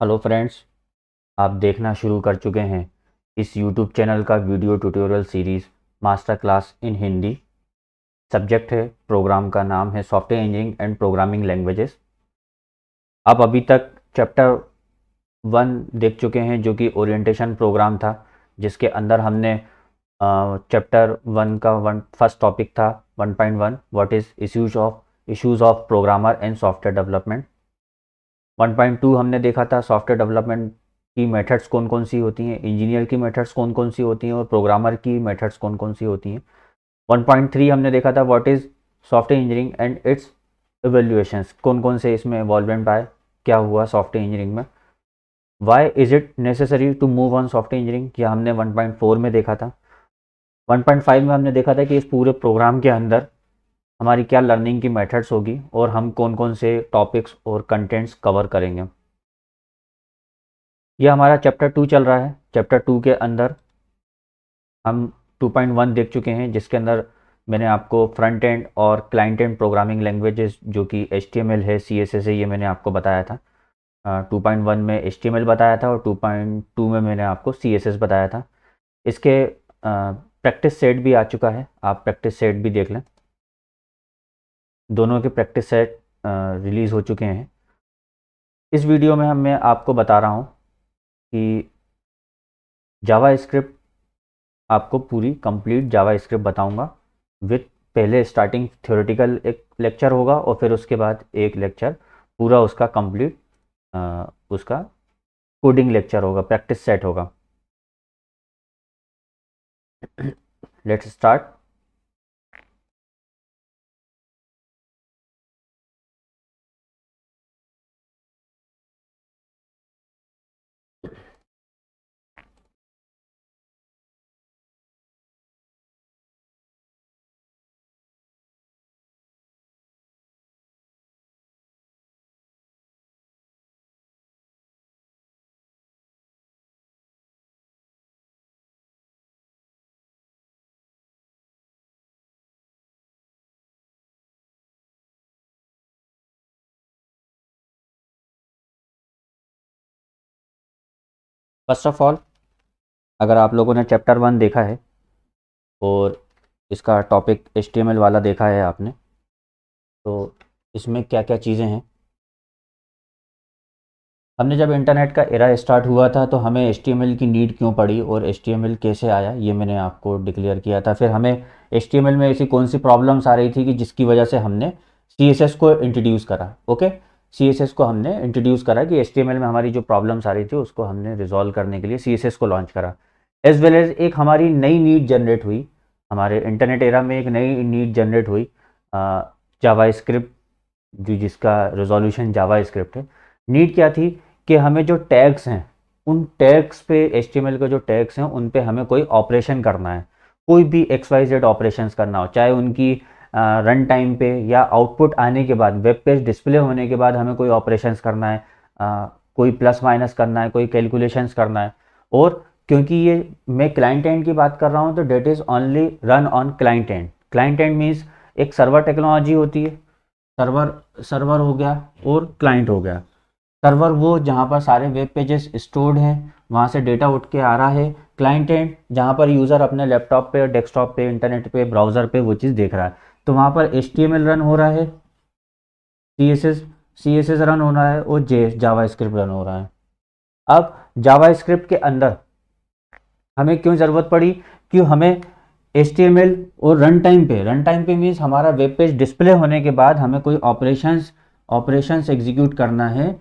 Hello friends, आप देखना शुरू कर चुके हैं इस यूट्यूब चैनल का video tutorial series master class in Hindi. Subject है, प्रोग्राम का नाम है software engineering and programming languages. आप अभी तक चैप्टर 1 देख चुके हैं जो कि ओरिएंटेशन प्रोग्राम था, जिसके अंदर हमने चैप्टर 1 का फर्स्ट टॉपिक था 1.1 what is issues of programmer and software development. 1.2 हमने देखा था सॉफ्टवेयर डेवलपमेंट की मेथड्स कौन कौन सी होती हैं, इंजीनियर की मेथड्स कौन कौन सी होती हैं और प्रोग्रामर की मेथड्स कौन कौन सी होती हैं। 1.3 हमने देखा था what is software engineering and its evaluations, कौन कौन से इसमें इन्वॉल्वमेंट आए, क्या हुआ सॉफ्टवेयर इंजीनियरिंग में, why is it necessary to move on software engineering, यह हमने 1.4 में देखा था। 1.5 में हमने देखा था कि इस पूरे प्रोग्राम के अंदर हमारी क्या लर्निंग की मेथड्स होगी और हम कौन कौन से टॉपिक्स और कंटेंट्स कवर करेंगे। यह हमारा चैप्टर 2 चल रहा है। चैप्टर 2 के अंदर हम 2.1 देख चुके हैं, जिसके अंदर मैंने आपको फ्रंट एंड और क्लाइंट एंड प्रोग्रामिंग लैंग्वेजेस जो कि HTML है, CSS है, ये मैंने आपको बताया था। 2.1 में HTML बताया था और 2.2 में मैंने आपको CSS बताया था। इसके प्रैक्टिस सेट भी आ चुका है, आप प्रैक्टिस सेट भी देख लें। दोनों के प्रैक्टिस सेट रिलीज़ हो चुके हैं। इस वीडियो में मैं आपको बता रहा हूँ कि जावा स्क्रिप्ट, आपको पूरी कंप्लीट जावा स्क्रिप्ट बताऊंगा विथ, पहले स्टार्टिंग थ्योरेटिकल एक लेक्चर होगा और फिर उसके बाद एक लेक्चर पूरा उसका कंप्लीट उसका कोडिंग लेक्चर होगा, प्रैक्टिस सेट होगा। Let's start. First of all, अगर आप लोगों ने चैप्टर 1 देखा है और इसका टॉपिक HTML वाला देखा है आपने, तो इसमें क्या क्या चीज़ें हैं। हमने जब इंटरनेट का एरा स्टार्ट हुआ था तो हमें HTML की नीड क्यों पड़ी और HTML कैसे आया, ये मैंने आपको डिक्लेयर किया था। फिर हमें HTML में ऐसी कौन सी प्रॉब्लम्स आ रही थी कि जिसकी वजह से हमने CSS को इंट्रोड्यूस करा। ओके, CSS को हमने इंट्रोड्यूस करा कि HTML में हमारी जो प्रॉब्लम्स आ रही थी उसको हमने रिजॉल्व करने के लिए CSS को लॉन्च करा। एज वेल एज एक हमारी नई नीड जनरेट हुई, हमारे इंटरनेट एरा में एक नई नीड जनरेट हुई जावा स्क्रिप्ट, जो जिसका रेजोल्यूशन जावा स्क्रिप्ट है। नीड क्या थी कि हमें जो टैग्स हैं उन टैग्स पे, HTML के जो टैग्स हैं उन पे हमें कोई ऑपरेशन करना है, कोई भी XYZ ऑपरेशंस करना हो, चाहे उनकी रन टाइम पे या आउटपुट आने के बाद, वेब पेज डिस्प्ले होने के बाद हमें कोई ऑपरेशंस करना है, कोई प्लस माइनस करना है, कोई कैलकुलेशंस करना है। और क्योंकि ये मैं क्लाइंट एंड की बात कर रहा हूँ तो that is only run on client and. Client and means एक सर्वर टेक्नोलॉजी होती है, सर्वर सर्वर हो गया और क्लाइंट हो गया। सर्वर वो जहाँ पर सारे वेब पेजेस स्टोर्ड हैं, वहाँ से डेटा उठ के आ रहा है। क्लाइंट एंड जहाँ पर यूज़र अपने लैपटॉप पे, डेस्कटॉप पे, इंटरनेट पे, ब्राउज़र पे वो चीज़ देख रहा है, तो वहाँ पर HTML रन हो रहा है, CSS रन हो रहा है और जावा स्क्रिप्ट रन हो रहा है। अब जावा स्क्रिप्ट के अंदर हमें क्यों ज़रूरत पड़ी, क्यों हमें HTML और रन टाइम पे मीन्स हमारा वेब पेज डिस्प्ले होने के बाद हमें कोई ऑपरेशंस एग्जीक्यूट करना है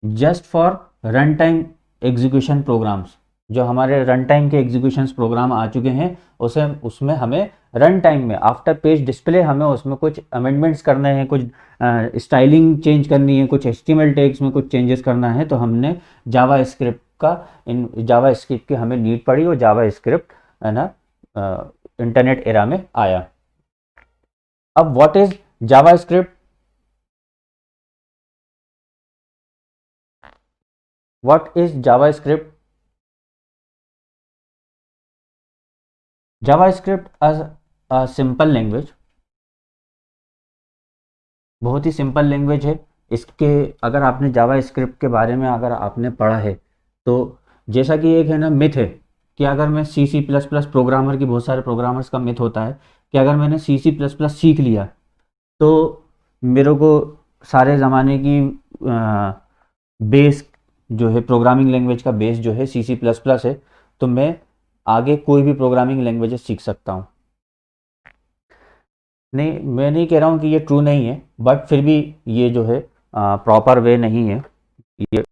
just for run time execution programs. जो हमारे रन टाइम के एग्जीक्यूशन प्रोग्राम आ चुके हैं उसे उसमें हमें रन टाइम में आफ्टर पेज डिस्प्ले हमें उसमें कुछ अमेंडमेंट्स करने हैं, कुछ स्टाइलिंग चेंज करनी है, कुछ HTML टैग्स में कुछ चेंजेस करना है, तो हमने जावा स्क्रिप्ट का इन जावा स्क्रिप्ट की हमें नीड पड़ी और जावा स्क्रिप्ट है ना इंटरनेट एरा में आया। अब what is JavaScript, what is JavaScript? JavaScript as a simple language, बहुत ही सिंपल लैंग्वेज है इसके अगर आपने जावा स्क्रिप्ट के बारे में अगर आपने पढ़ा है तो जैसा कि एक है ना मिथ है कि अगर मैं सी प्लस प्लस प्रोग्रामर की, बहुत सारे प्रोग्रामर्स का मिथ होता है कि अगर मैंने सी प्लस प्लस सीख लिया तो मेरे को सारे ज़माने की बेस जो है, प्रोग्रामिंग लैंग्वेज का बेस जो है सी प्लस प्लस है, तो मैं आगे कोई भी प्रोग्रामिंग लैंग्वेजेस सीख सकता हूँ। नहीं, मैं नहीं कह रहा हूँ कि ये ट्रू नहीं है, बट फिर भी ये जो है प्रॉपर वे नहीं है। ये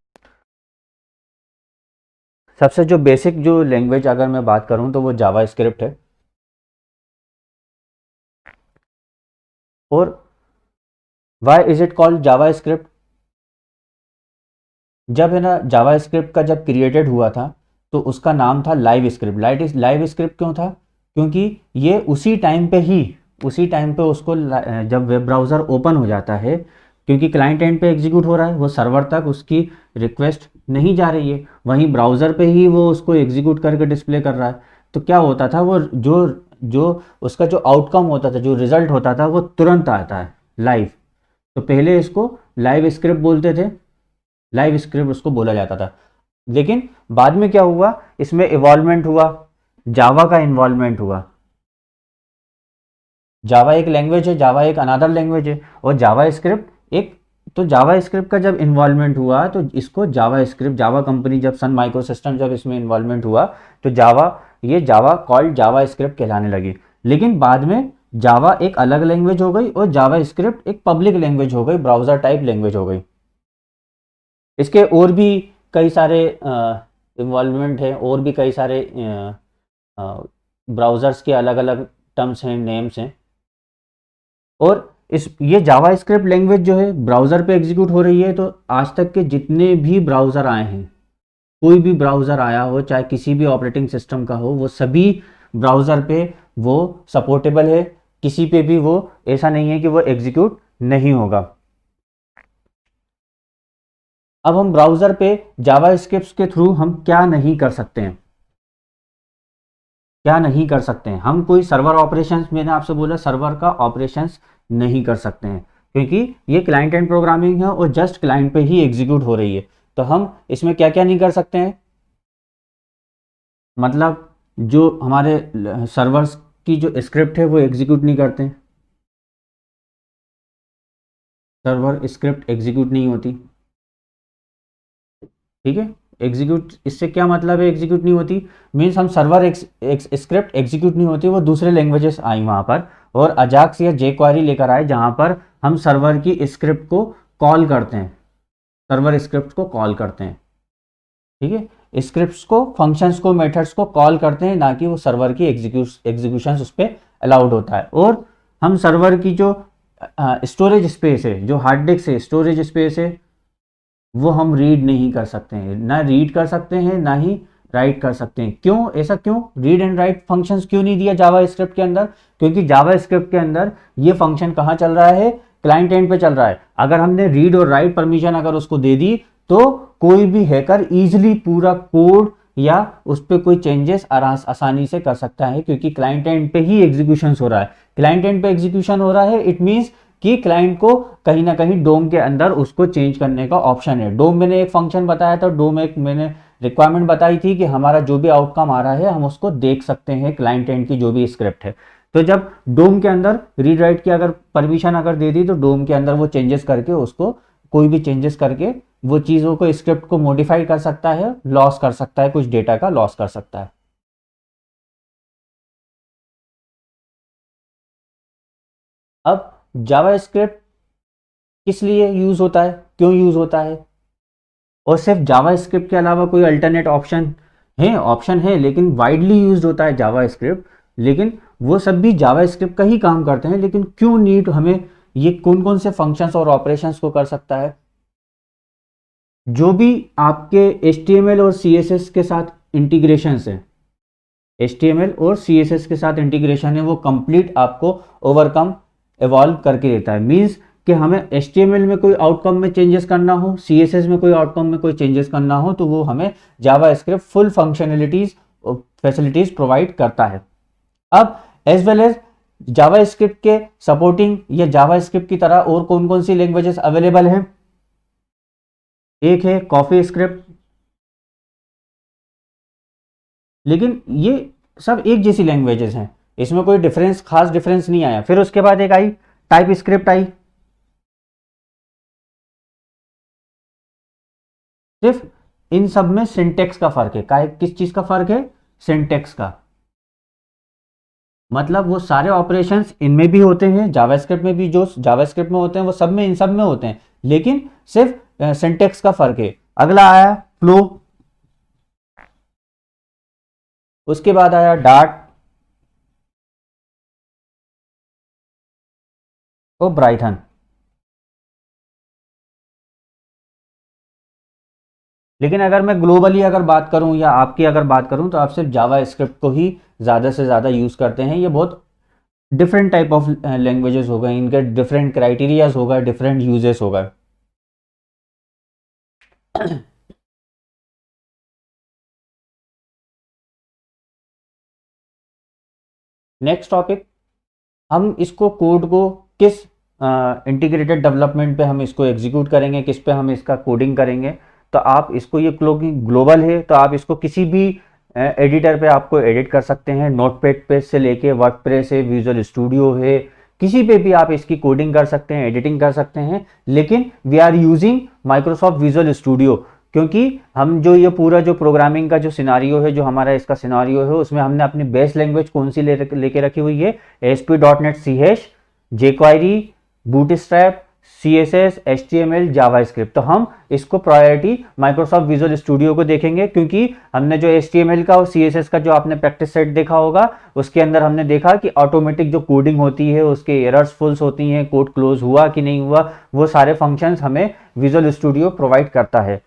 सबसे जो बेसिक जो लैंग्वेज अगर मैं बात करूँ तो वो जावा स्क्रिप्ट है। और why is it called JavaScript? जब है ना जावा स्क्रिप्ट का जब क्रिएटेड हुआ था तो उसका नाम था लाइव स्क्रिप्ट। लाइव स्क्रिप्ट क्यों था? क्योंकि ये उसी टाइम पे उसको जब वेब ब्राउज़र ओपन हो जाता है, क्योंकि क्लाइंट एंड पे एग्जीक्यूट हो रहा है, वो सर्वर तक उसकी रिक्वेस्ट नहीं जा रही है, वहीं ब्राउज़र पे ही वो उसको एग्जीक्यूट करके डिस्प्ले कर रहा है। तो क्या होता था, वो जो जो उसका जो आउटकम होता था, जो रिजल्ट होता था, वो तुरंत आता है लाइव। तो पहले इसको लाइव स्क्रिप्ट बोलते थे, लाइव स्क्रिप्ट उसको बोला जाता था। लेकिन बाद में क्या हुआ, इसमें इवॉल्वमेंट हुआ, जावा का इन्वॉल्वमेंट हुआ। जावा एक लैंग्वेज है, जावा एक अनादर लैंग्वेज है, और जावा स्क्रिप्ट एक। तो जावा स्क्रिप्ट का जब इन्वॉल्वमेंट हुआ तो इसको जावा स्क्रिप्ट, जावा कंपनी जब सन माइक्रो सिस्टम जब इसमें इन्वॉल्वमेंट हुआ तो जावा कॉल्ड जावा स्क्रिप्ट कहलाने लगी। लेकिन बाद में जावा एक अलग लैंग्वेज हो गई और जावा स्क्रिप्ट एक पब्लिक लैंग्वेज हो गई, ब्राउज़र टाइप लैंग्वेज हो गई। इसके और भी कई सारे इन्वॉल्वमेंट हैं, और भी कई सारे ब्राउज़र्स के अलग अलग टर्म्स हैं, नेम्स हैं। और ये जावा स्क्रिप्ट लैंग्वेज जो है ब्राउज़र पे एग्जीक्यूट हो रही है। तो आज तक के जितने भी ब्राउज़र आए हैं, कोई भी ब्राउज़र आया हो, चाहे किसी भी ऑपरेटिंग सिस्टम का हो, वो सभी ब्राउज़र पे वो सपोर्टेबल है। किसी पे भी वो ऐसा नहीं है कि वो एग्जीक्यूट नहीं होगा। अब हम ब्राउज़र पे जावा स्क्रिप्ट के थ्रू हम क्या नहीं कर सकते हैं, क्या नहीं कर सकते हैं? हम कोई सर्वर ऑपरेशंस, मैंने आपसे बोला सर्वर का ऑपरेशंस नहीं कर सकते हैं, क्योंकि ये क्लाइंट एंड प्रोग्रामिंग है और जस्ट क्लाइंट पे ही एग्जीक्यूट हो रही है। तो हम इसमें क्या क्या नहीं कर सकते हैं, मतलब जो हमारे सर्वर्स की जो स्क्रिप्ट है वो एग्जीक्यूट नहीं करते हैं, सर्वर स्क्रिप्ट एग्जीक्यूट नहीं होती। ठीक है, एग्जीक्यूट, इससे क्या मतलब है एग्जीक्यूट नहीं होती? मीन्स हम सर्वर स्क्रिप्ट एग्जीक्यूट नहीं होती, वो दूसरे लैंग्वेजेस आई वहाँ पर और अजाक्स या जे क्वेरी लेकर आए, जहाँ पर हम सर्वर की स्क्रिप्ट को कॉल करते हैं, सर्वर स्क्रिप्ट को कॉल करते हैं। ठीक है, स्क्रिप्ट्स को, फंक्शंस को, मेथड्स को कॉल करते हैं, ना कि वो सर्वर की एग्जीक्यूशन उस पर अलाउड होता है। और हम सर्वर की जो स्टोरेज स्पेस है, जो हार्ड डिस्क है, स्टोरेज स्पेस है, वो हम रीड नहीं कर सकते हैं, ना रीड कर सकते हैं ना ही राइट कर सकते हैं। क्यों? ऐसा क्यों? रीड एंड राइट फंक्शंस क्यों नहीं दिया जावा स्क्रिप्ट के अंदर? क्योंकि जावा स्क्रिप्ट के अंदर ये फंक्शन कहाँ चल रहा है? क्लाइंट एंड पे चल रहा है। अगर हमने रीड और राइट परमिशन अगर उसको दे दी तो कोई भी हैकर इजिली पूरा कोड या उस पर कोई चेंजेस आसानी से कर सकता है, क्योंकि क्लाइंट एंड पे ही एग्जीक्यूशन हो रहा है। क्लाइंट एंड पे एग्जीक्यूशन हो रहा है, इट मीन्स कि क्लाइंट को कहीं ना कहीं डोम के अंदर उसको चेंज करने का ऑप्शन है। डोम मैंने एक फंक्शन बताया था, डोम एक मैंने रिक्वायरमेंट बताई थी कि हमारा जो भी आउटकम आ रहा है हम उसको देख सकते हैं, क्लाइंट एंड की जो भी स्क्रिप्ट है। तो जब डोम के अंदर रीड राइट की अगर परमिशन अगर दे दी तो डोम के अंदर वो चेंजेस करके उसको, कोई भी चेंजेस करके वो चीज़ों को, स्क्रिप्ट को मॉडिफाई कर सकता है, लॉस कर सकता है, कुछ डेटा का लॉस कर सकता है। अब जावा स्क्रिप्ट किस लिए यूज़ होता है, क्यों यूज़ होता है? और सिर्फ जावा स्क्रिप्ट के अलावा कोई अल्टरनेट ऑप्शन है? ऑप्शन है, लेकिन वाइडली यूज होता है जावा स्क्रिप्ट, लेकिन वो सब भी जावा स्क्रिप्ट का ही काम करते हैं। लेकिन क्यों नीड हमें, ये कौन कौन से फंक्शंस और ऑपरेशंस को कर सकता है? जो भी आपके HTML और CSS के साथ इंटीग्रेशंस हैं, HTML और CSS के साथ इंटीग्रेशन है, वो कंप्लीट आपको ओवरकम एवॉल्व करके देता है। मीन्स कि हमें HTML में कोई आउटकम में चेंजेस करना हो, CSS में कोई आउटकम में कोई चेंजेस करना हो, तो वो हमें JavaScript full functionalities facilities provide करता है। अब as well as JavaScript के सपोर्टिंग या जावा स्क्रिप्ट की तरह और कौन कौन सी लैंग्वेजेस अवेलेबल हैं? एक है कॉफी स्क्रिप्ट, लेकिन ये सब एक जैसी लैंग्वेजेस हैं, इसमें कोई डिफरेंस, खास डिफरेंस नहीं आया। फिर उसके बाद एक आई टाइप स्क्रिप्ट आई, सिर्फ इन सब में सिंटेक्स का फर्क है। किस चीज का फर्क है? सिंटेक्स का। मतलब वो सारे ऑपरेशंस इनमें भी होते हैं, जावास्क्रिप्ट में भी जो जावास्क्रिप्ट में होते हैं वो सब में, इन सब में होते हैं, लेकिन सिर्फ सिंटेक्स का फर्क है। अगला आया फ्लो, उसके बाद आया डार्ट और ब्राइथन। लेकिन अगर मैं ग्लोबली अगर बात करूं या आपकी अगर बात करूं तो आप सिर्फ जावा स्क्रिप्ट को ही ज़्यादा से ज़्यादा यूज़ करते हैं। ये बहुत डिफरेंट टाइप ऑफ लैंग्वेजेस हो गए, इनके डिफरेंट क्राइटेरियाज होगा, डिफरेंट यूजेस होगा। नेक्स्ट टॉपिक, हम इसको कोड को किस इंटीग्रेटेड डेवलपमेंट पे हम इसको एग्जीक्यूट करेंगे, किस पे हम इसका कोडिंग करेंगे। तो आप इसको, ये ग्लोबल है तो आप इसको किसी भी एडिटर पे आपको एडिट कर सकते हैं, नोटपैड पे से लेके वर्डप्रेस है, विजुअल स्टूडियो है, किसी पे भी आप इसकी कोडिंग कर सकते हैं, एडिटिंग कर सकते हैं। लेकिन we are using Microsoft Visual Studio, क्योंकि हम जो ये पूरा जो प्रोग्रामिंग का जो सिनारियो है, जो हमारा इसका सिनारियो है, उसमें हमने अपनी बेस लैंग्वेज कौन सी लेके रखी हुई है? ASP.NET CH, jQuery, bootstrap, CSS, HTML, JavaScript. तो हम इसको प्रायोरिटी माइक्रोसॉफ्ट विजुअल स्टूडियो को देखेंगे, क्योंकि हमने जो HTML का और CSS का जो आपने प्रैक्टिस सेट देखा होगा, उसके अंदर हमने देखा कि ऑटोमेटिक जो कोडिंग होती है उसके एरर्स फुल्स होती हैं, कोड क्लोज हुआ कि नहीं हुआ, वो सारे फंक्शंस हमें विजुअल स्टूडियो प्रोवाइड करता है।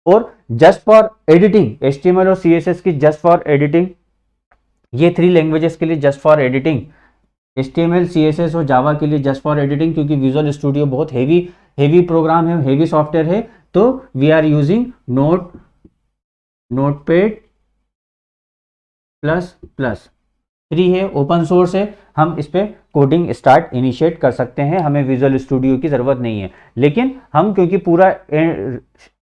और जस्ट फॉर एडिटिंग, HTML और CSS की जस्ट फॉर एडिटिंग, ये 3 लैंग्वेजेस के लिए just for editing, HTML, CSS और जावा के लिए जस्ट फॉर एडिटिंग, क्योंकि विजुअल स्टूडियो बहुत हेवी प्रोग्राम है, हेवी सॉफ्टवेयर है। तो we are using Notepad plus plus, free है, ओपन सोर्स है, हम इस पर कोडिंग स्टार्ट इनिशिएट कर सकते हैं, हमें विजुअल स्टूडियो की ज़रूरत नहीं है। लेकिन हम क्योंकि पूरा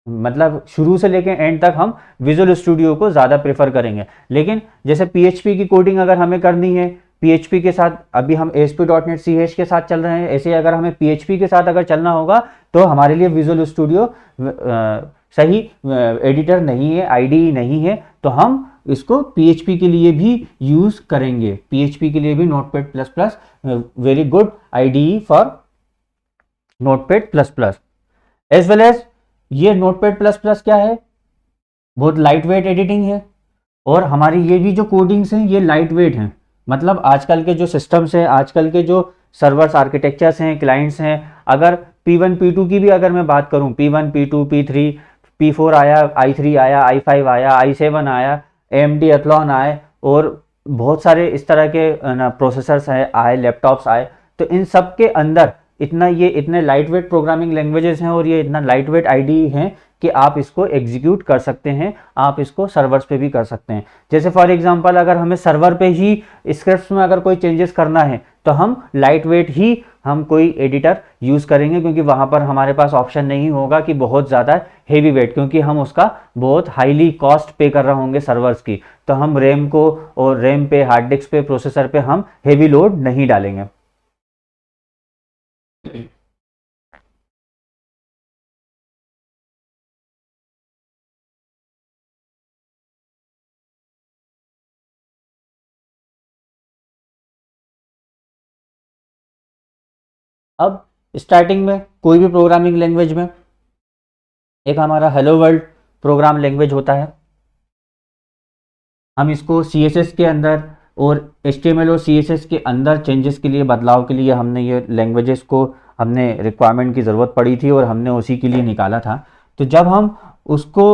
मतलब शुरू से लेकर एंड तक हम विजुअल स्टूडियो को ज़्यादा प्रेफर करेंगे। लेकिन जैसे PHP की कोडिंग अगर हमें करनी है, PHP के साथ अभी हम ASP.NET CH के साथ चल रहे हैं, ऐसे अगर हमें PHP के साथ अगर चलना होगा तो हमारे लिए विजुअल स्टूडियो सही एडिटर नहीं है, IDE नहीं है। तो हम इसको PHP के लिए भी यूज़ करेंगे, PHP के लिए भी Notepad plus plus very good IDE for Notepad plus plus. As well as ये नोटपैड प्लस प्लस क्या है? बहुत लाइट वेट एडिटिंग है, और हमारी ये भी जो कोडिंग्स हैं ये लाइट वेट हैं। मतलब आजकल के जो सिस्टम्स हैं, आजकल के जो सर्वर्स आर्किटेक्चर्स हैं, क्लाइंट्स हैं, अगर P1 P2 की भी अगर मैं बात करूं, P1 P2 P3 P4 आया, i3 आया, i5 आया, i7 आया, AMD एथलॉन आए, और बहुत सारे इस तरह के प्रोसेसर्स आए, लैपटॉप्स आए। तो इन सब के अंदर इतने लाइट वेट प्रोग्रामिंग लैंग्वेजेस हैं और ये इतना लाइट वेट IDE हैं कि आप इसको एग्जीक्यूट कर सकते हैं, आप इसको सर्वर्स पे भी कर सकते हैं। जैसे फॉर एग्जांपल अगर हमें सर्वर पे ही स्क्रिप्ट्स में अगर कोई चेंजेस करना है तो हम लाइट वेट ही हम कोई एडिटर यूज़ करेंगे, क्योंकि वहाँ पर हमारे पास ऑप्शन नहीं होगा कि बहुत ज़्यादा हेवी वेट, क्योंकि हम उसका बहुत हाईली कॉस्ट पे कर रहे होंगे सर्वर्स की। तो हम रैम को और रैम पे, हार्ड डिस्क पे, प्रोसेसर पे हम हेवी लोड नहीं डालेंगे। अब स्टार्टिंग में कोई भी प्रोग्रामिंग लैंग्वेज में एक हमारा हेलो वर्ल्ड प्रोग्राम लैंग्वेज होता है, हम इसको CSS के अंदर और HTML और CSS के अंदर चेंजेस के लिए, बदलाव के लिए हमने ये लैंग्वेजेस को, हमने रिक्वायरमेंट की ज़रूरत पड़ी थी और हमने उसी के लिए निकाला था। तो जब हम उसको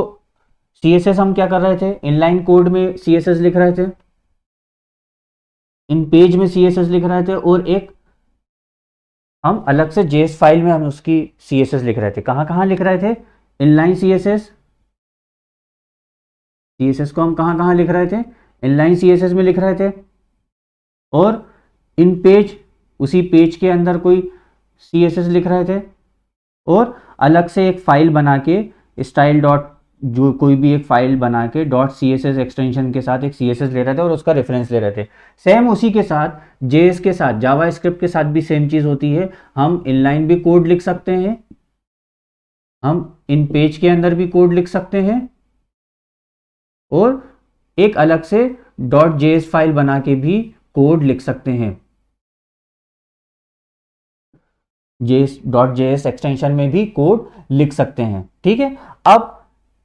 CSS हम क्या कर रहे थे, इनलाइन कोड में CSS लिख रहे थे, इन पेज में CSS लिख रहे थे, और एक हम अलग से JS फाइल में हम उसकी CSS लिख रहे थे। कहाँ कहाँ लिख रहे थे? इनलाइन CSS को हम कहाँ कहाँ लिख रहे थे? इनलाइन CSS में लिख रहे थे, और इन पेज, उसी पेज के अंदर कोई CSS लिख रहे थे, और अलग से एक फाइल बना के स्टाइल डॉट जो कोई भी एक फाइल बना के dot C S S extension के साथ एक सी एस एस ले रहे थे और उसका रेफरेंस ले रहे थे। सेम उसी के साथ जेएस के साथ जावा स्क्रिप्ट के साथ भी सेम चीज़ होती है। हम इनलाइन भी कोड लिख सकते हैं, हम इन पेज के अंदर भी कोड लिख सकते हैं और एक अलग से डॉट जेएस फाइल बना के भी कोड लिख सकते हैं। डॉट जेएस एक्सटेंशन में भी कोड लिख सकते हैं, ठीक है। अब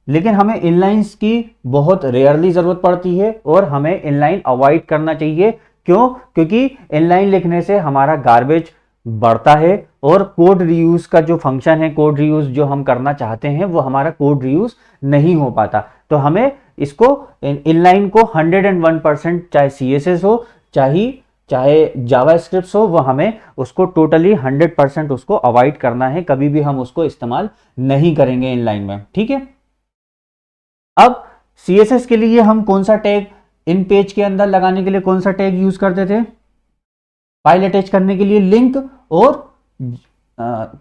लेकिन हमें इनलाइंस की बहुत रेयरली ज़रूरत पड़ती है और हमें इनलाइन अवॉइड करना चाहिए। क्यों? क्योंकि इनलाइन लिखने से हमारा गार्बेज बढ़ता है और कोड रीयूज का जो फंक्शन है, कोड रीयूज जो हम करना चाहते हैं, वो हमारा कोड रीयूज नहीं हो पाता। तो हमें इसको इनलाइन को 101% चाहे CSS हो चाहे जावा स्क्रिप्ट हो, वो हमें उसको टोटली 100% उसको अवॉइड करना है। कभी भी हम उसको इस्तेमाल नहीं करेंगे इनलाइन में, ठीक है। अब CSS के लिए हम कौन सा टैग इन पेज के अंदर लगाने के लिए कौन सा टैग यूज करते थे? फाइल अटैच करने के लिए लिंक और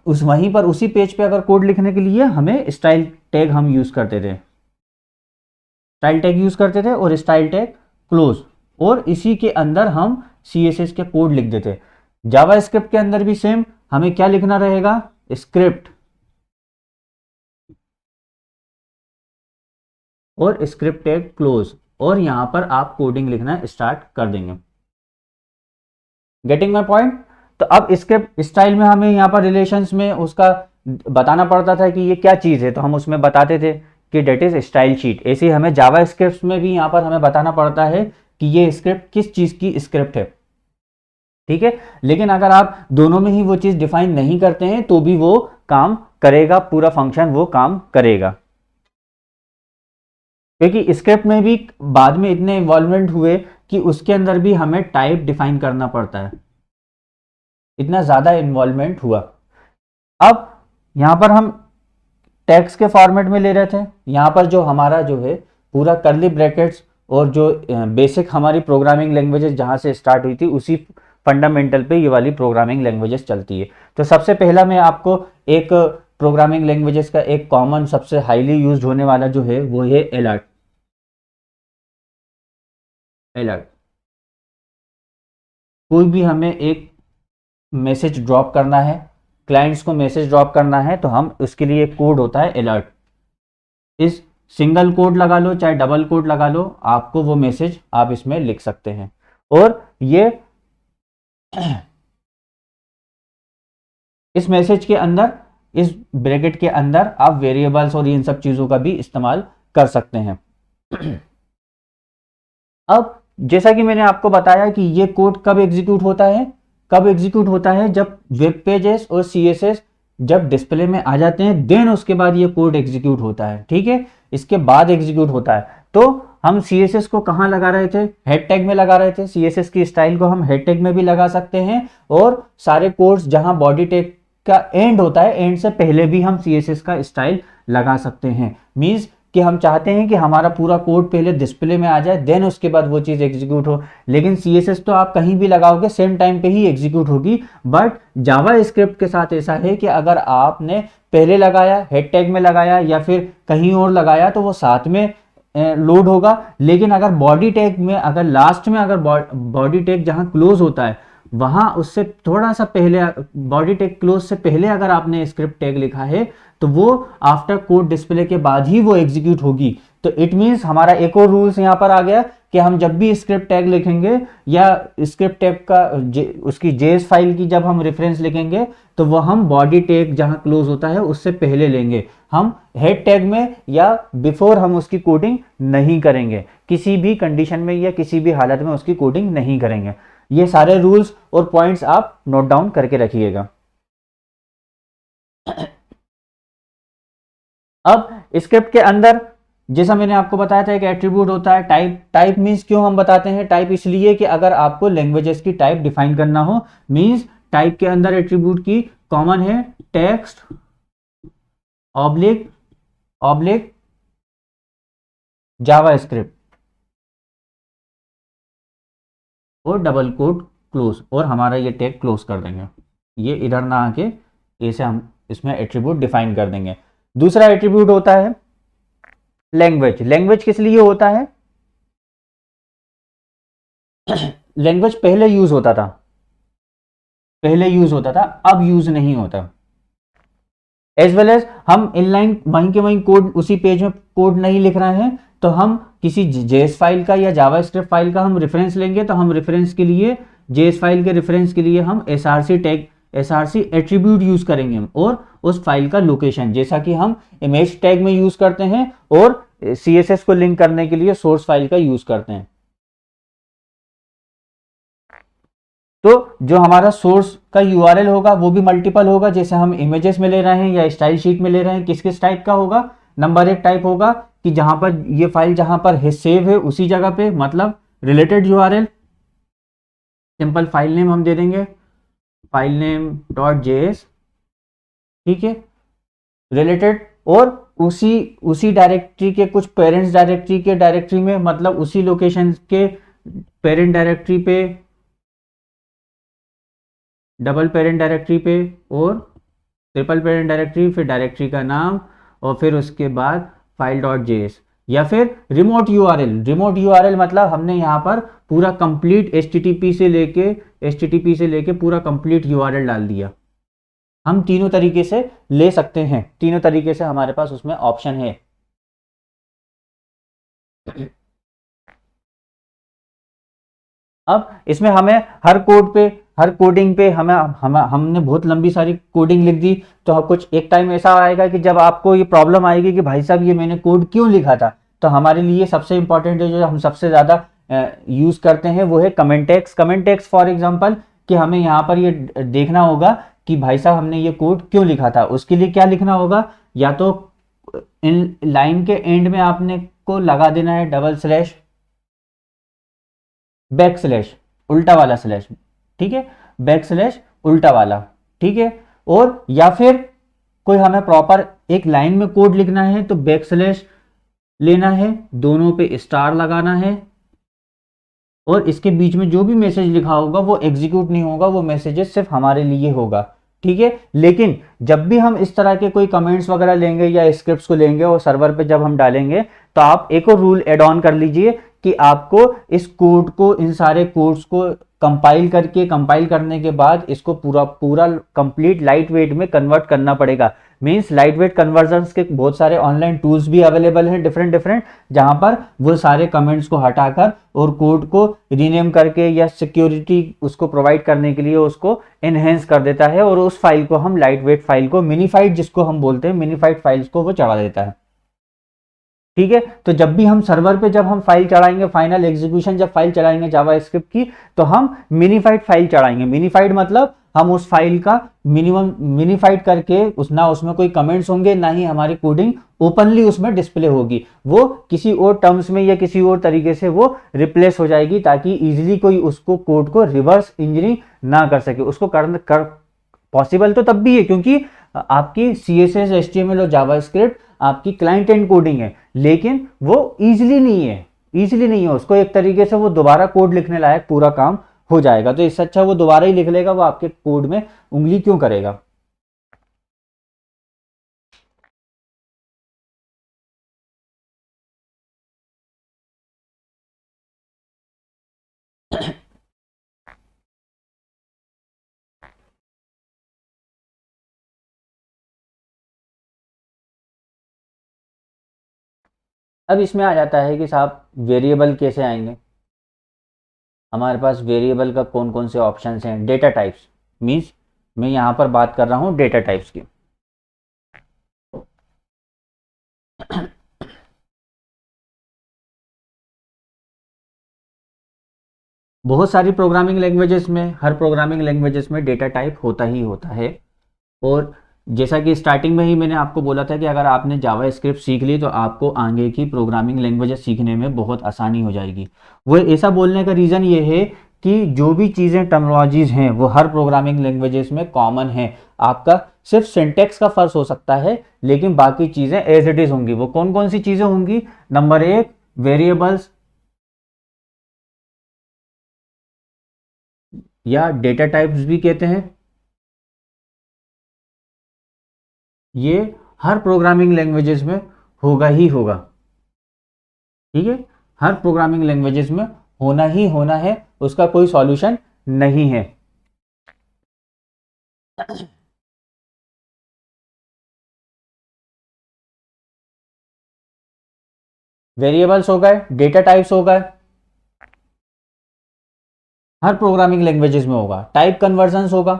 उस वहीं पर उसी पेज पे अगर कोड लिखने के लिए हमें स्टाइल टैग हम यूज करते थे, स्टाइल टैग यूज करते थे और स्टाइल टैग क्लोज, और इसी के अंदर हम CSS के कोड लिख देते। जावा स्क्रिप्ट के अंदर भी सेम हमें क्या लिखना रहेगा? स्क्रिप्ट और स्क्रिप्ट टैग क्लोज, और यहां पर आप कोडिंग लिखना स्टार्ट कर देंगे। Getting my point? तो अब स्क्रिप्ट स्टाइल में हमें यहाँ पर रिलेशंस में उसका बताना पड़ता था कि ये क्या चीज़ है, तो हम उसमें बताते थे कि डेट इज स्टाइल शीट। ऐसे ही हमें जावा स्क्रिप्ट में भी यहाँ पर हमें बताना पड़ता है कि ये स्क्रिप्ट किस चीज़ की स्क्रिप्ट है, ठीक है। लेकिन अगर आप दोनों में ही वो चीज़ डिफाइन नहीं करते हैं तो भी वो काम करेगा, पूरा फंक्शन वो काम करेगा। क्योंकि स्क्रिप्ट में भी बाद में इतने इन्वॉल्वमेंट हुए कि उसके अंदर भी हमें टाइप डिफाइन करना पड़ता है, इतना ज़्यादा इन्वॉल्वमेंट हुआ। अब यहाँ पर हम टेक्स्ट के फॉर्मेट में ले रहे थे, यहाँ पर जो हमारा जो है पूरा कर्ली ब्रैकेट्स और जो बेसिक हमारी प्रोग्रामिंग लैंग्वेजेस जहाँ से स्टार्ट हुई थी उसी फंडामेंटल पे ये वाली प्रोग्रामिंग लैंग्वेजेस चलती है। तो सबसे पहला मैं आपको एक प्रोग्रामिंग लैंग्वेजेस का एक कॉमन सबसे हाईली यूज्ड होने वाला जो है वो है एलर्ट। एलर्ट कोई भी हमें एक मैसेज ड्रॉप करना है, क्लाइंट्स को मैसेज ड्रॉप करना है, तो हम उसके लिए एक कोड होता है अलर्ट। इस सिंगल कोड लगा लो चाहे डबल कोड लगा लो, आपको वो मैसेज आप इसमें लिख सकते हैं। और ये इस मैसेज के अंदर, इस ब्रैकेट के अंदर आप वेरिएबल्स और इन सब चीजों का भी इस्तेमाल कर सकते हैं। अब जैसा कि मैंने आपको बताया कि ये कोड कब एग्जीक्यूट होता है, कब एग्जीक्यूट होता है जब वेब पेजेस और CSS जब डिस्प्ले में आ जाते हैं, देन उसके बाद ये कोड एग्जीक्यूट होता है, ठीक है। इसके बाद एग्जीक्यूट होता है। तो हम CSS को कहाँ लगा रहे थे? हेड टैग में लगा रहे थे। CSS की स्टाइल को हम हेड टैग में भी लगा सकते हैं, और सारे कोड्स जहां बॉडी टैग का एंड होता है, एंड से पहले भी हम CSS का स्टाइल लगा सकते हैं। मीन्स कि हम चाहते हैं कि हमारा पूरा कोड पहले डिस्प्ले में आ जाए, देन उसके बाद वो चीज़ एग्जीक्यूट हो। लेकिन CSS तो आप कहीं भी लगाओगे सेम टाइम पे ही एग्जीक्यूट होगी। बट जावा स्क्रिप्ट के साथ ऐसा है कि अगर आपने पहले लगाया, हेड टैग में लगाया या फिर कहीं और लगाया, तो वो साथ में लोड होगा। लेकिन अगर बॉडी टैग में, अगर लास्ट में अगर बॉडी टैग जहां क्लोज होता है वहां उससे थोड़ा सा पहले, बॉडी टैग क्लोज से पहले अगर आपने स्क्रिप्ट टैग लिखा है, तो वो आफ्टर कोड डिस्प्ले के बाद ही वो एग्जीक्यूट होगी। तो इट मींस हमारा एक और रूल्स यहां पर आ गया कि हम जब भी स्क्रिप्ट टैग लिखेंगे या स्क्रिप्ट टैग का उसकी जेएस फाइल की जब हम रेफरेंस लिखेंगे, तो वो हम बॉडी टैग जहां क्लोज होता है उससे पहले लेंगे। हम हेड टैग में या बिफोर हम उसकी कोडिंग नहीं करेंगे, किसी भी कंडीशन में या किसी भी हालत में उसकी कोडिंग नहीं करेंगे। ये सारे रूल्स और पॉइंट्स आप नोट डाउन करके रखिएगा। अब स्क्रिप्ट के अंदर जैसा मैंने आपको बताया था एक एट्रीब्यूट होता है टाइप। टाइप मींस क्यों हम बताते हैं टाइप? इसलिए कि अगर आपको लैंग्वेजेस की टाइप डिफाइन करना हो, मींस टाइप के अंदर एट्रीब्यूट की कॉमन है टेक्स्ट ऑब्लिक ऑब्लिक जावा स्क्रिप्ट और डबल कोट क्लोज, और हमारा ये टैग क्लोज कर देंगे। ये इधर ना आके ऐसे हम इसमें एट्रीब्यूट डिफाइन कर देंगे। दूसरा एट्रीब्यूट होता है लैंग्वेज। लैंग्वेज किस लिए होता है? लैंग्वेज पहले यूज होता था, पहले यूज होता था, अब यूज नहीं होता। एज वेल एज हम इनलाइन वहीं के वहीं कोड, उसी पेज में कोड नहीं लिख रहे हैं, तो हम किसी जेएस फाइल का या जावास्क्रिप्ट फाइल का हम रेफरेंस लेंगे, तो हम रेफरेंस के लिए, जेएस फाइल के रेफरेंस के लिए हम SRC tag, SRC attribute use करेंगे हम, और उस फाइल का लोकेशन, जैसा कि हम इमेज टैग में यूज करते हैं और सीएसएस को लिंक करने के लिए सोर्स फाइल का यूज करते हैं। तो जो हमारा सोर्स का यूआरएल होगा वो भी मल्टीपल होगा, जैसे हम इमेजेस में ले रहे हैं या स्टाइल शीट में ले रहे हैं, किस किस टाइप का होगा? नंबर एक टाइप होगा कि जहां पर ये फाइल जहां पर है सेव है उसी जगह पे, मतलब related URL, simple file name हम दे देंगे, फाइल नेम डॉट जेएस, ठीक है, रिलेटेड, और उसी उसी डायरेक्टरी के कुछ पेरेंट्स डायरेक्टरी के डायरेक्टरी में, मतलब उसी लोकेशन के पेरेंट डायरेक्टरी पे, डबल पेरेंट डायरेक्टरी पे, और ट्रिपल पेरेंट डायरेक्टरी, फिर डायरेक्टरी का नाम, और फिर उसके बाद फाइल डॉट जेएस, या फिर रिमोट यूआरएल। रिमोट यूआरएल मतलब हमने यहाँ पर पूरा कंप्लीट एचटीटीपी से लेके पूरा कंप्लीट यूआरएल डाल दिया। हम तीनों तरीके से ले सकते हैं, तीनों तरीके से हमारे पास उसमें ऑप्शन है। अब इसमें हमें हर कोड पे, हर कोडिंग पे हमने बहुत लंबी सारी कोडिंग लिख दी, तो कुछ एक टाइम ऐसा आएगा कि जब आपको ये प्रॉब्लम आएगी कि भाई साहब ये मैंने कोड क्यों लिखा था। तो हमारे लिए सबसे इंपॉर्टेंट है, जो हम सबसे ज़्यादा यूज़ करते हैं, वो है comment tags. Comment tags for example कि हमें यहाँ पर ये देखना होगा कि भाई साहब हमने ये कोड क्यों लिखा था। उसके लिए क्या लिखना होगा? या तो इन लाइन के एंड में आपने को लगा देना है डबल स्लैश, बैक स्लैश, उल्टा वाला स्लैश, ठीक है, बैक स्लैश उल्टा वाला, ठीक है। और या फिर कोई हमें प्रॉपर एक लाइन में कोड लिखना है तो बैक स्लैश लेना है, दोनों पे स्टार लगाना है, और इसके बीच में जो भी मैसेज लिखा होगा वो एग्जीक्यूट नहीं होगा, वो मैसेजेस सिर्फ हमारे लिए होगा, ठीक है। लेकिन जब भी हम इस तरह के कोई कमेंट्स वगैरह लेंगे या स्क्रिप्ट्स को लेंगे और सर्वर पे जब हम डालेंगे, तो आप एक और रूल एड ऑन कर लीजिए कि आपको इस कोड को, इन सारे कोड्स को कंपाइल करने के बाद इसको पूरा पूरा कंप्लीट लाइट वेट में कन्वर्ट करना पड़ेगा। मीन्स लाइट वेट कन्वर्जन्स के बहुत सारे ऑनलाइन टूल्स भी अवेलेबल हैं, डिफरेंट डिफरेंट, जहां पर वो सारे कमेंट्स को हटाकर और कोड को रीनेम करके या सिक्योरिटी उसको प्रोवाइड करने के लिए उसको एनहेंस कर देता है, और उस फाइल को हम लाइट वेट फाइल को, मिनीफाइड जिसको हम बोलते हैं, मिनीफाइड फाइल्स को वो चढ़ा देता है, ठीक है। तो जब भी हम सर्वर पे जब हम फाइल चढ़ाएंगे, फाइनल एग्जीक्यूशन जब फाइल चढ़ाएंगे जावास्क्रिप्ट की, तो हम मिनीफाइड फाइल चढ़ाएंगे। मिनीफाइड मतलब हम उस फाइल का मिनिमम मिनीफाइड करके, उस ना उसमें कोई कमेंट्स होंगे, ना ही हमारी कोडिंग ओपनली उसमें डिस्प्ले होगी, वो किसी और टर्म्स में या किसी और तरीके से वो रिप्लेस हो जाएगी, ताकि इजीली कोई उसको कोड को रिवर्स इंजीनियरिंग ना कर सके। उसको कर पॉसिबल तो तब भी है क्योंकि आपकी CSS HTML और जावास्क्रिप्ट आपकी क्लाइंट एंड कोडिंग है, लेकिन वो इजीली नहीं है, इजीली नहीं है। उसको एक तरीके से वो दोबारा कोड लिखने लायक पूरा काम हो जाएगा, तो इससे अच्छा वो दोबारा ही लिख लेगा, वो आपके कोड में उंगली क्यों करेगा। अब इसमें आ जाता है कि साहब वेरिएबल कैसे आएंगे। हमारे पास वेरिएबल का कौन कौन से ऑप्शंस हैं? डेटा टाइप्स, मीन्स मैं यहाँ पर बात कर रहा हूँ डेटा टाइप्स की। बहुत सारी प्रोग्रामिंग लैंग्वेजेस में, हर प्रोग्रामिंग लैंग्वेजेस में डेटा टाइप होता ही होता है। और जैसा कि स्टार्टिंग में ही मैंने आपको बोला था कि अगर आपने जावा स्क्रिप्ट सीख ली तो आपको आगे की प्रोग्रामिंग लैंग्वेजेस सीखने में बहुत आसानी हो जाएगी। वो ऐसा बोलने का रीज़न ये है कि जो भी चीज़ें टर्मिनोलॉजीज हैं वो हर प्रोग्रामिंग लैंग्वेजेस में कॉमन है। आपका सिर्फ सिंटेक्स का फर्क हो सकता है, लेकिन बाकी चीज़ें एज इट इज़ होंगी। वो कौन कौन सी चीज़ें होंगी? नंबर एक, वेरिएबल्स या डेटा टाइप्स भी कहते हैं। ये हर प्रोग्रामिंग लैंग्वेजेस में होगा ही होगा, ठीक है, हर प्रोग्रामिंग लैंग्वेजेस में होना ही होना है, उसका कोई सॉल्यूशन नहीं है। वेरिएबल्स हो गए, डेटा टाइप्स हो गए, हर प्रोग्रामिंग लैंग्वेजेस में होगा। टाइप कन्वर्जन होगा,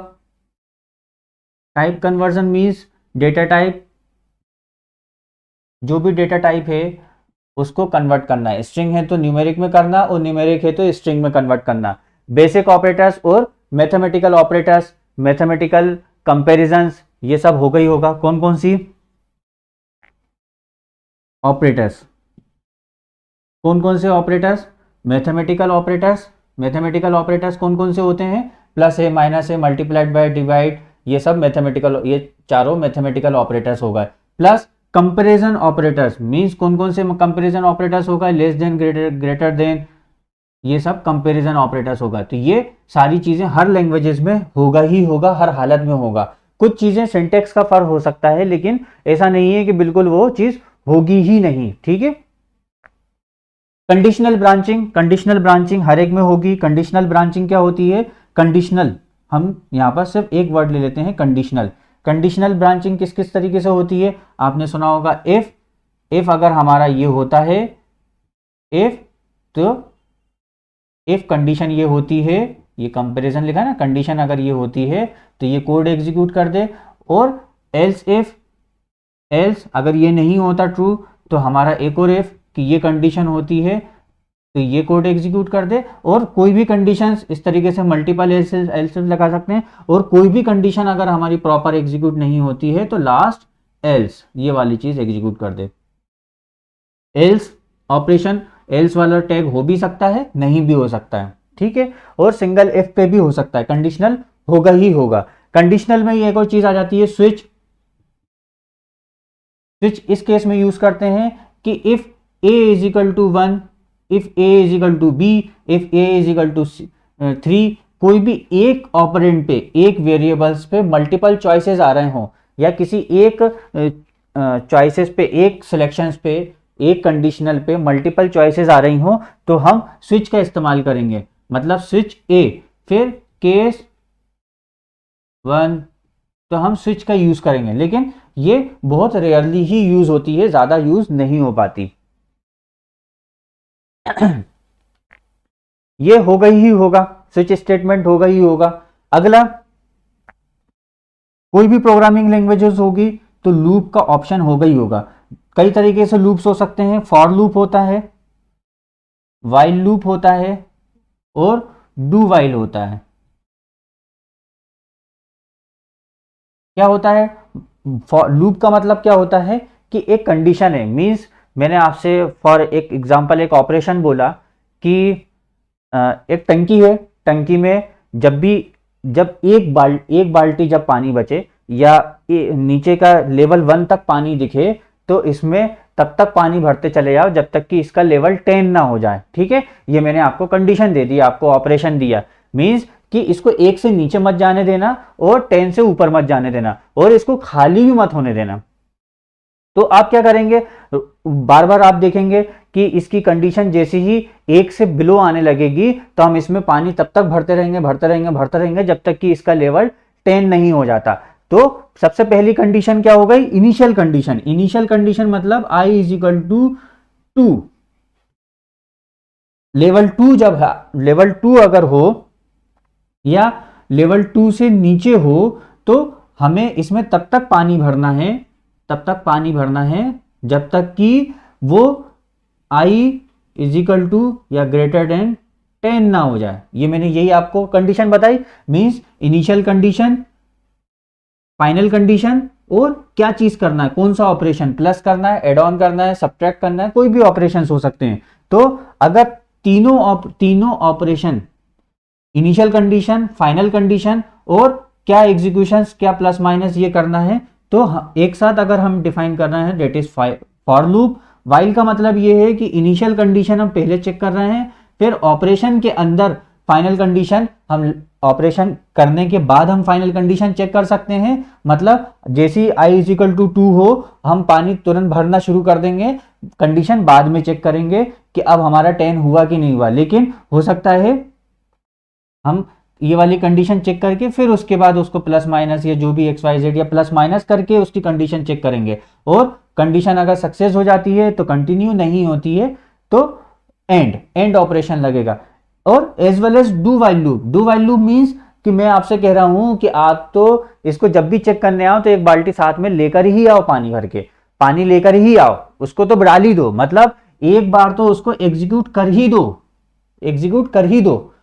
type conversion means data type, जो भी डेटा टाइप है उसको कन्वर्ट करना है, स्ट्रिंग है तो न्यूमेरिक में करना और न्यूमेरिक है तो स्ट्रिंग में कन्वर्ट करना। बेसिक ऑपरेटर्स और मैथमेटिकल ऑपरेटर्स, मैथमेटिकल कंपैरिजंस, ये सब होगा ही होगा। कौन कौन सी ऑपरेटर्स, कौन कौन से operators, mathematical operators. Mathematical operators कौन कौन से होते हैं, प्लस है, माइनस है, मल्टीप्लाइड बाय, डिवाइड, ये सब मैथमेटिकल, ये चारों मैथमेटिकल ऑपरेटर्स होगा। प्लस कंपैरिजन ऑपरेटर्स मींस कौन कौन से कंपैरिजन ऑपरेटर्स होगा, लेस देन, ग्रेटर देन, ये सब कंपैरिजन ऑपरेटर्स होगा। तो ये सारी चीजें हर लैंग्वेजेस में होगा ही होगा, हर हालत में होगा। कुछ चीजें सिंटेक्स का फर्क हो सकता है, लेकिन ऐसा नहीं है कि बिल्कुल वो चीज होगी ही नहीं, ठीक है। कंडीशनल ब्रांचिंग, कंडीशनल ब्रांचिंग हर एक में होगी। कंडीशनल ब्रांचिंग क्या होती है, कंडीशनल, हम यहां पर सिर्फ एक वर्ड ले लेते हैं, कंडीशनल। कंडीशनल ब्रांचिंग किस किस तरीके से होती है, आपने सुना होगा इफ अगर हमारा ये होता है, इफ, तो इफ कंडीशन ये होती है, ये कंपैरिजन लिखा है ना, कंडीशन अगर ये होती है तो ये कोड एग्जीक्यूट कर दे। और एल्स इफ, एल्स अगर ये नहीं होता ट्रू तो हमारा एक और इफ कि ये कंडीशन होती है तो ये कोड एग्जीक्यूट कर दे। और कोई भी कंडीशंस इस तरीके से मल्टीपल एल्स लगा सकते हैं। और कोई भी कंडीशन अगर हमारी प्रॉपर एग्जीक्यूट नहीं होती है तो लास्ट एल्स ये वाली चीज एग्जीक्यूट कर दे। एल्स ऑपरेशन, एल्स वाला टैग हो भी सकता है, नहीं भी हो सकता है, ठीक है। और सिंगल इफ पे भी हो सकता है, कंडीशनल होगा ही होगा। कंडीशनल में ये एक और चीज आ जाती है, स्विच। स्विच इस केस में यूज करते हैं कि if a is equal to 1, if a is equal to b, if a is equal to 3, कोई भी एक ऑपरेंड पे, एक वेरिएबल्स पे मल्टीपल चॉइसेस आ रहे हों, या किसी एक चॉइसेस पे, एक सिलेक्शंस पे, एक कंडीशनल पे मल्टीपल चॉइसेस आ रही हों, तो हम स्विच का इस्तेमाल करेंगे। मतलब स्विच a, फिर केस 1, तो हम स्विच का यूज करेंगे। लेकिन ये बहुत रेयरली ही यूज होती है, ज्यादा यूज नहीं हो पाती। ये होगा ही होगा, स्विच स्टेटमेंट होगा ही होगा। अगला, कोई भी प्रोग्रामिंग लैंग्वेजेस होगी तो लूप का ऑप्शन होगा ही होगा। कई तरीके से लूप्स हो सकते हैं, फॉर लूप होता है, वाइल लूप होता है, और डू वाइल होता है। क्या होता है लूप का मतलब, क्या होता है कि एक कंडीशन है, मींस मैंने आपसे फॉर एक एग्जांपल एक ऑपरेशन बोला कि एक टंकी है, टंकी में जब एक बाल्टी जब पानी बचे, या नीचे का लेवल 1 तक पानी दिखे, तो इसमें तब तक पानी भरते चले जाओ जब तक कि इसका लेवल 10 ना हो जाए, ठीक है। ये मैंने आपको कंडीशन दे दी, आपको ऑपरेशन दिया, मींस कि इसको 1 से नीचे मत जाने देना और 10 से ऊपर मत जाने देना, और इसको खाली भी मत होने देना। तो आप क्या करेंगे, बार बार आप देखेंगे कि इसकी कंडीशन जैसे ही 1 से बिलो आने लगेगी तो हम इसमें पानी तब तक भरते रहेंगे जब तक कि इसका लेवल 10 नहीं हो जाता। तो सबसे पहली कंडीशन क्या हो गई, इनिशियल कंडीशन। इनिशियल कंडीशन मतलब i is equal to 2, level 2 जब लेवल 2 अगर हो या लेवल 2 से नीचे हो तो हमें इसमें तब तक पानी भरना है, जब तक कि वो i इज इक्वल टू या ग्रेटर देन 10 ना हो जाए। ये मैंने यही आपको कंडीशन बताई, means initial condition, final condition, और क्या चीज करना है, कौन सा ऑपरेशन, प्लस करना है, एड ऑन करना है, सब्ट्रैक्ट करना है, कोई भी ऑपरेशन हो सकते हैं। तो अगर तीनों operation, initial condition, final condition और क्या एग्जीक्यूशन, क्या प्लस माइनस ये करना है, तो एक साथ अगर हम डिफाइन करना है, that is for loop. While का मतलब ये है कि इनिशियल कंडीशन हम पहले चेक कर रहे हैं, फिर ऑपरेशन के अंदर फाइनल कंडीशन हम ऑपरेशन करने के बाद हम फाइनल कंडीशन चेक कर सकते हैं। मतलब जैसे ही i इज इक्वल टू 2 हो हम पानी तुरंत भरना शुरू कर देंगे, कंडीशन बाद में चेक करेंगे कि अब हमारा 10 हुआ कि नहीं हुआ। लेकिन हो सकता है हम ये वाली कंडीशन चेक करके फिर उसके बाद उसको प्लस माइनस या जो भी XYZ या प्लस माइनस करके उसकी कंडीशन चेक करेंगे, और कंडीशन अगर सक्सेस हो जाती है तो कंटिन्यू, नहीं होती है तो एंड ऑपरेशन लगेगा। और as well as do while loop. Do while loop means कि मैं आपसे कह रहा हूं कि आप तो इसको जब भी चेक करने आओ तो एक बाल्टी साथ में लेकर ही आओ, पानी भर के पानी लेकर ही आओ, उसको तो डाल ही दो। मतलब एक बार तो उसको एग्जीक्यूट कर ही दो, एग्जीक्यूट कर ही दो,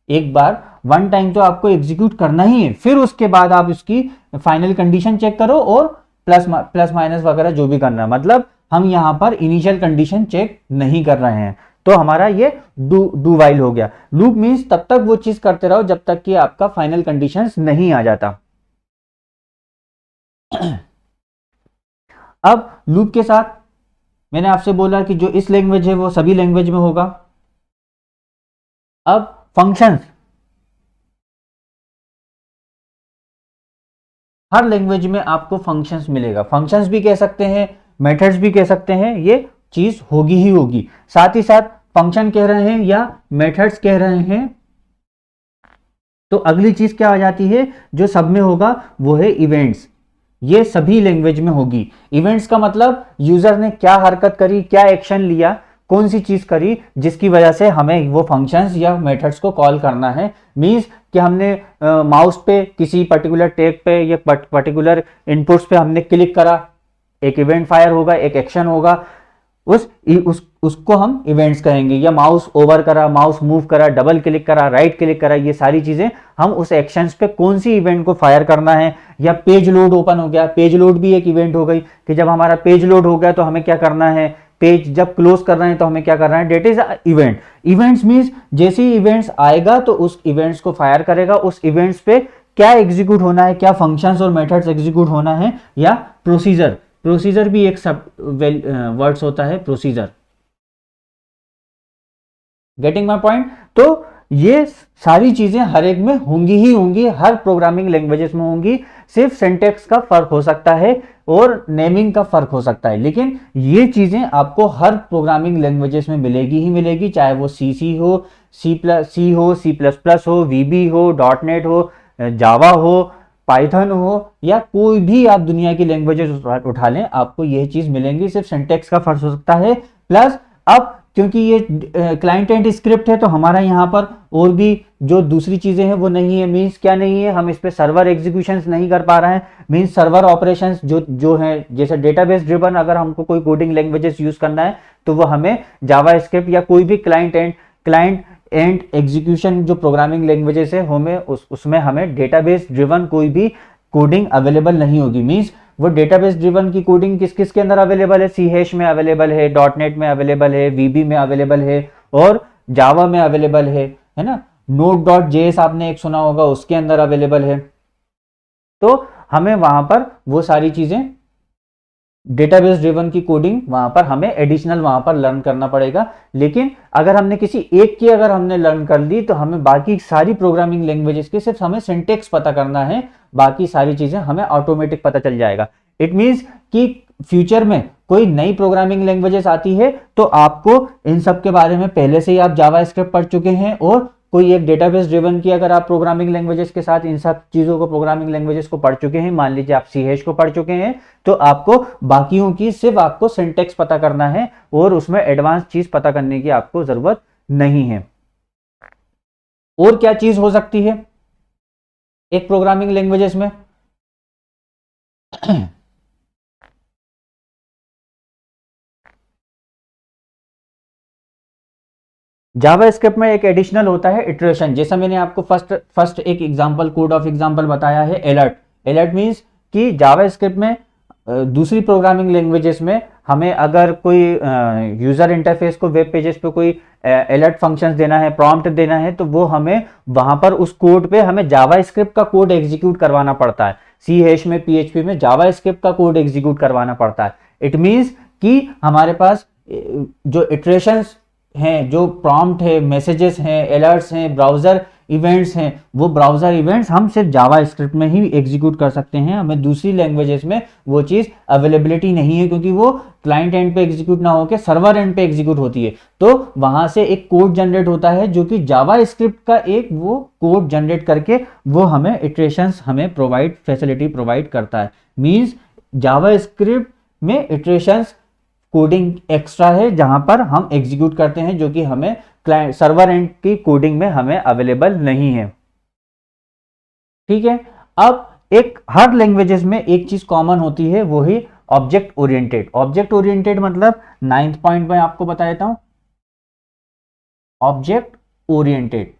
एक बार वन टाइम तो आपको एग्जीक्यूट करना ही है। फिर उसके बाद आप इसकी फाइनल कंडीशन चेक करो और प्लस माइनस वगैरह जो भी करना है। मतलब हम यहां पर इनिशियल कंडीशन चेक नहीं कर रहे हैं। तो हमारा ये डू वाइल हो गया। लूप मीन्स तब तक वो चीज करते रहो जब तक कि आपका फाइनल कंडीशन नहीं आ जाता। अब लूप के साथ मैंने आपसे बोला कि जो इस लैंग्वेज है वो सभी लैंग्वेज में होगा। अब फंक्शंस, हर लैंग्वेज में आपको फंक्शंस मिलेगा। फंक्शंस भी कह सकते हैं, मेथड्स भी कह सकते हैं, ये चीज होगी ही होगी। साथ ही साथ फंक्शन कह रहे हैं या मेथड्स कह रहे हैं तो अगली चीज क्या आ जाती है जो सब में होगा, वो है इवेंट्स। ये सभी लैंग्वेज में होगी। इवेंट्स का मतलब यूजर ने क्या हरकत करी, क्या एक्शन लिया, कौन सी चीज करी जिसकी वजह से हमें वो फंक्शंस या मेथड्स को कॉल करना है। मींस कि हमने माउस पे किसी पर्टिकुलर टैग पे या पर्टिकुलर इनपुट्स पे हमने क्लिक करा, एक इवेंट फायर होगा, एक एक्शन होगा, उसको हम इवेंट्स कहेंगे। या माउस ओवर करा, माउस मूव करा, डबल क्लिक करा, राइट क्लिक करा, ये सारी चीजें हम उस एक्शंस पे कौन सी इवेंट को फायर करना है। या पेज लोड ओपन हो गया, पेज लोड भी एक इवेंट हो गई कि जब हमारा पेज लोड हो गया तो हमें क्या करना है, पेज जब क्लोज कर रहे हैं तो हमें क्या करना है, that is event. Events means जैसे ही इवेंट्स आएगा तो उस इवेंट्स को फायर करेगा, उस इवेंट्स पे क्या एग्जीक्यूट होना है, क्या फंक्शंस और मेथड्स एग्जीक्यूट होना है। या प्रोसीजर, प्रोसीजर भी एक सब वर्ड्स होता है, प्रोसीजर। Getting my point. तो ये सारी चीजें हर एक में होंगी ही होंगी, हर प्रोग्रामिंग लैंग्वेजेस में होंगी। सिर्फ सिंटैक्स का फर्क हो सकता है और नेमिंग का फर्क हो सकता है, लेकिन ये चीजें आपको हर प्रोग्रामिंग लैंग्वेजेस में मिलेगी ही मिलेगी। चाहे वो सी हो, सी हो, C++ हो, VB हो, .NET हो, जावा हो, पाइथन हो, या कोई भी आप दुनिया की लैंग्वेजेस उठा लें, आपको यह चीज मिलेंगी। सिर्फ सिंटैक्स का फर्क हो सकता है। प्लस अब क्योंकि ये क्लाइंट एंड स्क्रिप्ट है तो हमारा यहाँ पर और भी जो दूसरी चीजें हैं वो नहीं है। मींस क्या नहीं है, हम इस पे सर्वर एग्जीक्यूशंस नहीं कर पा रहे हैं। मींस सर्वर ऑपरेशंस जो है, जैसे डेटाबेस ड्रिवन अगर हमको कोई कोडिंग लैंग्वेजेस यूज करना है तो वो हमें जावा स्क्रिप्ट या कोई भी क्लाइंट एंड एग्जीक्यूशन जो प्रोग्रामिंग लैंग्वेजेस है हमें उसमें हमें डेटाबेस ड्रिवन कोई भी कोडिंग अवेलेबल नहीं होगी। मींस वो डेटाबेस ड्रिवन की कोडिंग किस किस के अंदर अवेलेबल है, C# में अवेलेबल है, .NET में अवेलेबल है, VB में अवेलेबल है और जावा में अवेलेबल है ना। Node.js आपने एक सुना होगा, उसके अंदर अवेलेबल है। तो हमें वहां पर वो सारी चीजें डेटाबेस ड्रिवन की कोडिंग वहां पर हमें एडिशनल वहां पर लर्न करना पड़ेगा। लेकिन अगर हमने किसी एक की अगर हमने लर्न कर ली तो हमें बाकी सारी प्रोग्रामिंग लैंग्वेजेस के सिर्फ हमें सिंटैक्स पता करना है, बाकी सारी चीजें हमें ऑटोमेटिक पता चल जाएगा। इट मींस कि फ्यूचर में कोई नई प्रोग्रामिंग लैंग्वेजेस आती है तो आपको इन सब के बारे में पहले से ही आप जावा स्क्रिप्ट पढ़ चुके हैं, और कोई एक डेटाबेस ड्रिवन की अगर आप प्रोग्रामिंग लैंग्वेजेस के साथ इन सब चीजों को, प्रोग्रामिंग लैंग्वेजेस को पढ़ चुके हैं, मान लीजिए आप C# को पढ़ चुके हैं, तो आपको बाकियों की सिर्फ आपको सिंटैक्स पता करना है और उसमें एडवांस चीज पता करने की आपको जरूरत नहीं है। और क्या चीज हो सकती है एक प्रोग्रामिंग लैंग्वेजेस में? जावा स्क्रिप्ट में एक एडिशनल होता है इटरेशन। जैसा मैंने आपको फर्स्ट एक एग्जांपल, कोड ऑफ एग्जांपल बताया है, अलर्ट। अलर्ट मींस कि जावा स्क्रिप्ट में दूसरी प्रोग्रामिंग लैंग्वेजेस में हमें अगर कोई यूजर इंटरफेस को वेब पेजेस पे कोई अलर्ट फंक्शंस देना है, प्रॉम्प्ट देना है, तो वो हमें वहां पर उस कोड पे हमें जावा स्क्रिप्ट का कोड एग्जीक्यूट करवाना पड़ता है। C# में, PHP में जावा स्क्रिप्ट का कोड एग्जीक्यूट करवाना पड़ता है। इट मींस कि हमारे पास जो इटरेशंस हैं, जो प्रॉम्प्ट है, मैसेजेस हैं, अलर्ट्स हैं, ब्राउज़र इवेंट्स हैं, वो ब्राउज़र इवेंट्स हम सिर्फ जावा स्क्रिप्ट में ही एग्जीक्यूट कर सकते हैं। हमें दूसरी लैंग्वेजेस में वो चीज़ अवेलेबिलिटी नहीं है, क्योंकि वो क्लाइंट एंड पे एग्जीक्यूट ना होकर सर्वर एंड पे एग्जीक्यूट होती है। तो वहां से एक कोड जनरेट होता है जो कि जावा स्क्रिप्ट का एक वो कोड जनरेट करके वो हमें इटरेशंस हमें प्रोवाइड फैसिलिटी प्रोवाइड करता है। मीन्स जावा स्क्रिप्ट में इटरेशंस कोडिंग एक्स्ट्रा है जहां पर हम एग्जीक्यूट करते हैं, जो कि हमें क्लाइंट सर्वर एंड की कोडिंग में हमें अवेलेबल नहीं है। ठीक है। अब एक हर लैंग्वेजेस में एक चीज कॉमन होती है, वो ही ऑब्जेक्ट ओरिएंटेड। ऑब्जेक्ट ओरिएंटेड मतलब 9th पॉइंट में आपको बता देता हूं। ऑब्जेक्ट ओरिएंटेड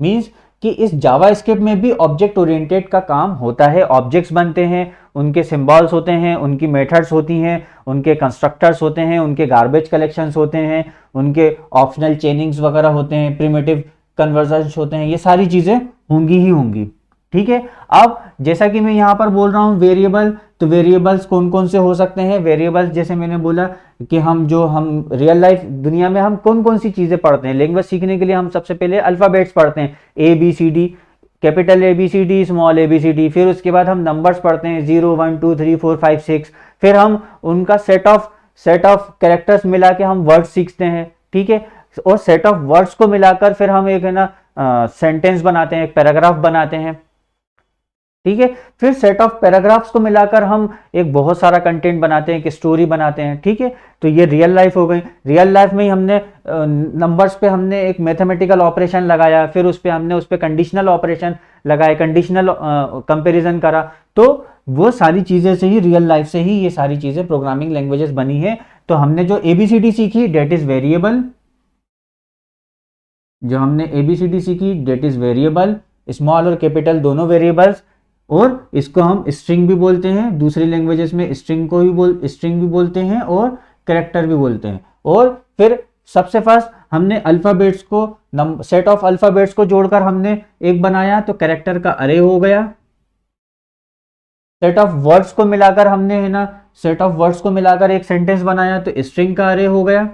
मींस कि इस जावा स्क्रिप्ट में भी ऑब्जेक्ट ओरिएंटेड का काम होता है। ऑब्जेक्ट्स बनते हैं, उनके सिंबल्स होते हैं, उनकी मेथड्स होती हैं, उनके कंस्ट्रक्टर्स होते हैं, उनके गार्बेज कलेक्शंस होते हैं, उनके ऑप्शनल चेनिंग्स वगैरह होते हैं, प्रिमिटिव कन्वर्जन्स होते हैं, ये सारी चीजें होंगी ही होंगी। ठीक है। अब जैसा कि मैं यहां पर बोल रहा हूं वेरिएबल, तो वेरिएबल्स कौन कौन से हो सकते हैं? वेरिएबल्स जैसे मैंने बोला कि हम रियल लाइफ दुनिया में हम कौन कौन सी चीजें पढ़ते हैं। लैंग्वेज सीखने के लिए हम सबसे पहले अल्फाबेट्स पढ़ते हैं, A B C D, capital A B C D, small A B C D. फिर उसके बाद हम नंबर्स पढ़ते हैं, 0 1 2 3 4 5 6। फिर हम उनका सेट ऑफ कैरेक्टर्स मिला के हम वर्ड्स सीखते हैं। ठीक है। और सेट ऑफ वर्ड्स को मिलाकर फिर हम एक है ना सेंटेंस बनाते हैं, एक पैराग्राफ बनाते हैं। ठीक है। फिर सेट ऑफ पैराग्राफ्स को मिलाकर हम एक बहुत सारा कंटेंट बनाते हैं, एक स्टोरी बनाते हैं। ठीक है। तो ये रियल लाइफ हो गई। रियल लाइफ में ही हमने नंबर्स पे हमने एक मैथमेटिकल ऑपरेशन लगाया, फिर उस पे कंडीशनल ऑपरेशन लगाए, कंडीशनल कंपैरिजन करा। तो वो सारी चीजें से ही, रियल लाइफ से ही ये सारी चीजें प्रोग्रामिंग लैंग्वेजेस बनी है। तो हमने जो एबीसीडी सीखी डेट इज वेरिएबल, जो हमने एबीसीडी सीखी डेट इज वेरिएबल, स्मॉल और कैपिटल दोनों वेरिएबल्स। और इसको हम स्ट्रिंग भी बोलते हैं, दूसरी लैंग्वेजेस में स्ट्रिंग भी बोलते हैं और कैरेक्टर भी बोलते हैं। और फिर सबसे फर्स्ट हमने अल्फाबेट्स को, सेट ऑफ अल्फाबेट्स को जोड़कर हमने एक बनाया, तो कैरेक्टर का अरे हो गया। सेट ऑफ वर्ड्स को मिलाकर हमने है ना, सेट ऑफ वर्ड्स को मिलाकर एक सेंटेंस बनाया, तो स्ट्रिंग का अरे हो गया,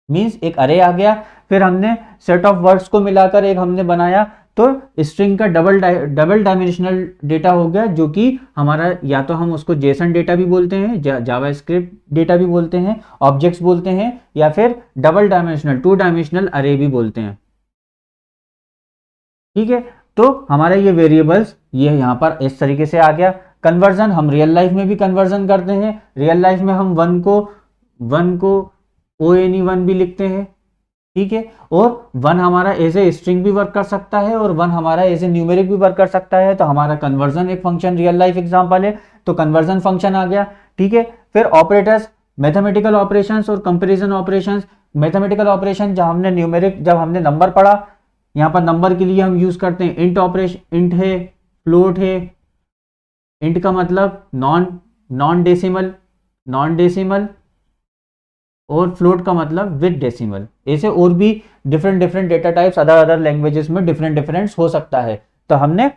मींस एक अरे आ गया। फिर हमने सेट ऑफ वर्ड्स को मिलाकर एक हमने बनाया, तो स्ट्रिंग का डबल डायमेंशनल डेटा हो गया, जो कि हमारा, या तो हम उसको जेसन डेटा भी बोलते हैं, जावा स्क्रिप्ट डेटा भी बोलते हैं, ऑब्जेक्ट्स बोलते हैं, या फिर डबल डायमेंशनल 2 डायमेंशनल अरे भी बोलते हैं। ठीक है। तो हमारा ये वेरिएबल्स ये यहाँ पर इस तरीके से आ गया। कन्वर्जन हम रियल लाइफ में भी कन्वर्जन करते हैं। रियल लाइफ में हम वन को ONE1 भी लिखते हैं। ठीक है। और 1 हमारा एज ए स्ट्रिंग भी वर्क कर सकता है, और 1 हमारा एज ए न्यूमेरिक भी वर्क कर सकता है। तो हमारा कन्वर्जन एक फंक्शन रियल लाइफ एग्जांपल है, तो कन्वर्जन फंक्शन आ गया। ठीक है। फिर ऑपरेटर्स, मैथमेटिकल ऑपरेशंस और कंपैरिजन ऑपरेशंस। मैथमेटिकल ऑपरेशन जब हमने नंबर पढ़ा, यहाँ पर नंबर के लिए हम यूज करते हैं इंट ऑपरेशन। इंट है, फ्लोट है। इंट का मतलब नॉन डेसिमल, और फ्लोट का मतलब विद डेसिमल। ऐसे और भी different data types other languages में डिफरेंट हो सकता है। तो हमने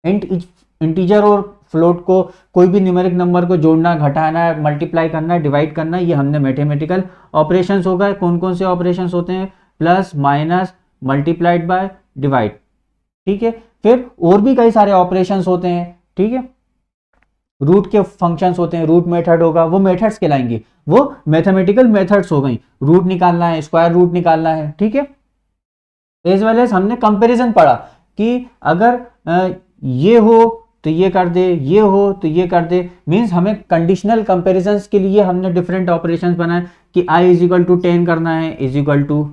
इंटीजर और फ्लोट को, कोई भी न्यूमेरिक नंबर को जोड़ना, घटाना, मल्टीप्लाई करना, डिवाइड करना, ये हमने मैथमेटिकल ऑपरेशंस हो गए। कौन कौन से ऑपरेशंस होते हैं? Plus, minus, multiplied by, divide. ठीक है। फिर और भी कई सारे ऑपरेशंस होते हैं। ठीक है। रूट के फंक्शंस होते हैं, रूट मेथड होगा, वो मेथड्स कहलाएंगे, वो मैथमेटिकल मेथड्स हो गई। रूट निकालना है, स्क्वायर रूट निकालना है। ठीक है। एज वेल एज हमने कंपैरिजन पढ़ा कि अगर ये हो तो ये कर दे, ये हो तो ये कर दे। मींस हमें कंडीशनल कंपैरिजंस के लिए हमने डिफरेंट ऑपरेशंस बनाए कि i इज इक्वल टू 10 करना है, इज इक्वल टू,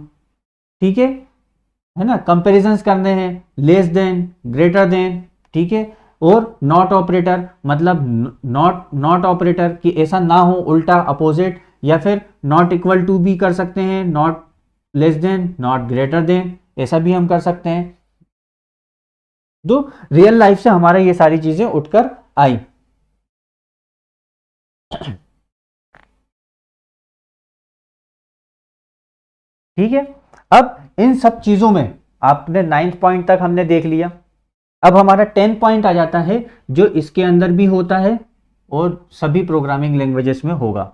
ठीक है ना, कंपैरिजंस करने हैं, लेस देन, ग्रेटर देन। ठीक है। और नॉट ऑपरेटर मतलब नॉट ऑपरेटर कि ऐसा ना हो, उल्टा अपोजिट, या फिर नॉट इक्वल टू भी कर सकते हैं, not less than, not greater than, ऐसा भी हम कर सकते हैं। तो रियल लाइफ से हमारा ये सारी चीजें उठकर आई। ठीक है। अब इन सब चीजों में आपने 9th पॉइंट तक हमने देख लिया। अब हमारा 10th पॉइंट आ जाता है, जो इसके अंदर भी होता है और सभी प्रोग्रामिंग लैंग्वेजेस में होगा।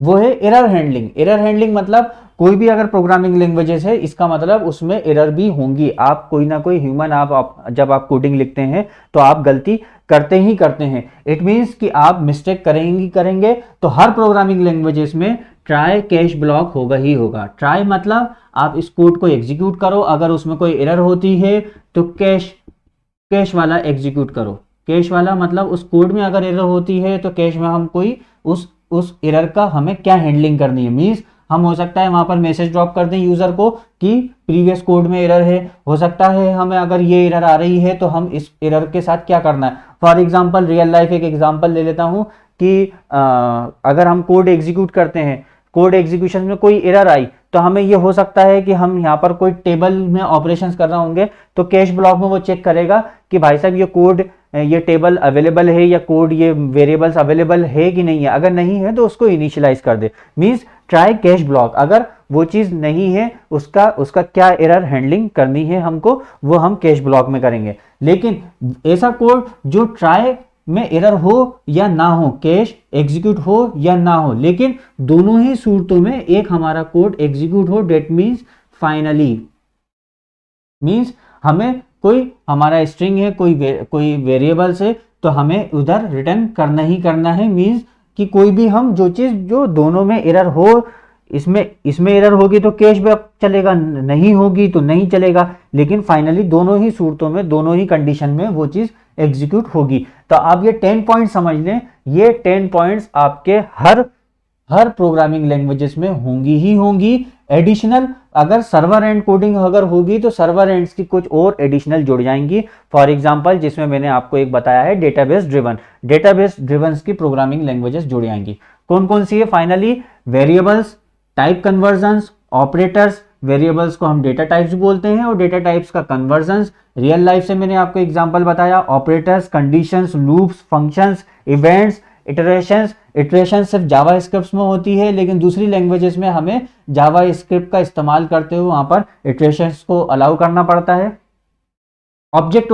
वो है एरर हैंडलिंग। एरर हैंडलिंग मतलब कोई भी अगर प्रोग्रामिंग लैंग्वेजेस है, इसका मतलब उसमें एरर भी होंगी। आप कोई ना कोई ह्यूमन, आप जब आप कोडिंग लिखते हैं तो आप गलती करते ही करते हैं। इट मीन्स कि आप मिस्टेक करेंगे। तो हर प्रोग्रामिंग लैंग्वेजेस में ट्राई कैश ब्लॉक होगा ही होगा। ट्राई मतलब आप इस कोड को एग्जीक्यूट करो, अगर उसमें कोई एरर होती है तो कैश कैश वाला एग्जीक्यूट करो। कैश वाला मतलब उस कोड में अगर एरर होती है तो कैश में हम कोई उस एरर का हमें क्या हैंडलिंग करनी है। मीन्स हम हो सकता है वहां पर मैसेज ड्रॉप कर दें यूजर को कि प्रीवियस कोड में एरर है। हो सकता है हमें अगर ये एरर आ रही है तो हम इस एरर के साथ क्या करना है। फॉर एग्जांपल रियल लाइफ एक एग्जांपल ले लेता हूं कि अगर हम कोड एग्जीक्यूट करते हैं, कोड एग्जीक्यूशन में कोई एरर आई तो हमें ये हो सकता है कि हम यहाँ पर कोई टेबल में ऑपरेशंस कर रहे होंगे, तो कैश ब्लॉक में वो चेक करेगा कि भाई साहब ये कोड, ये टेबल अवेलेबल है या कोड ये वेरिएबल्स अवेलेबल है कि नहीं है। अगर नहीं है तो उसको इनिशियलाइज कर दे। मींस ट्राई कैश ब्लॉक, अगर वो चीज नहीं है उसका उसका क्या एरर हैंडलिंग करनी है हमको, वो हम कैश ब्लॉक में करेंगे। लेकिन ऐसा कोड जो ट्राई में एरर हो या ना हो, कैश एग्जीक्यूट हो या ना हो, लेकिन दोनों ही सूरतों में एक हमारा कोड एग्जीक्यूट हो, डेट मीन्स फाइनली। मीन्स हमें कोई हमारा स्ट्रिंग है, कोई वेरिएबल्स है, तो हमें उधर रिटर्न करना ही करना है। मीन्स कि कोई भी हम जो चीज जो दोनों में एरर हो, इसमें एरर होगी तो कैश बैक चलेगा, नहीं होगी तो नहीं चलेगा, लेकिन फाइनली दोनों ही सूरतों में, दोनों ही कंडीशन में वो चीज एग्जीक्यूट होगी। तो आप ये 10 पॉइंट समझ लें, ये 10 पॉइंट्स आपके हर प्रोग्रामिंग लैंग्वेजेस में होंगी ही होंगी। एडिशनल अगर सर्वर एंड कोडिंग अगर होगी तो सर्वर एंड्स की कुछ और एडिशनल जुड़ जाएंगी। फॉर एग्जांपल जिसमें मैंने आपको एक बताया है डेटाबेस ड्रिवन की प्रोग्रामिंग लैंग्वेजेस जुड़ जाएंगी। कौन कौन सी है? Finally variables, type convergence, operators. Variables को हम डेटा टाइप्स बोलते हैं और डेटा टाइप्स का कन्वर्जन्स। रियल लाइफ से मैंने आपको एग्जांपल बताया, operators, conditions, loops, functions, events, iteration सिर्फ जावा स्क्रिप्ट में होती है, लेकिन दूसरी लैंग्वेजेस में हमें जावा स्क्रिप्ट का इस्तेमाल करते हुए वहां पर इटरेशंस को अलाउ करना पड़ता है। Object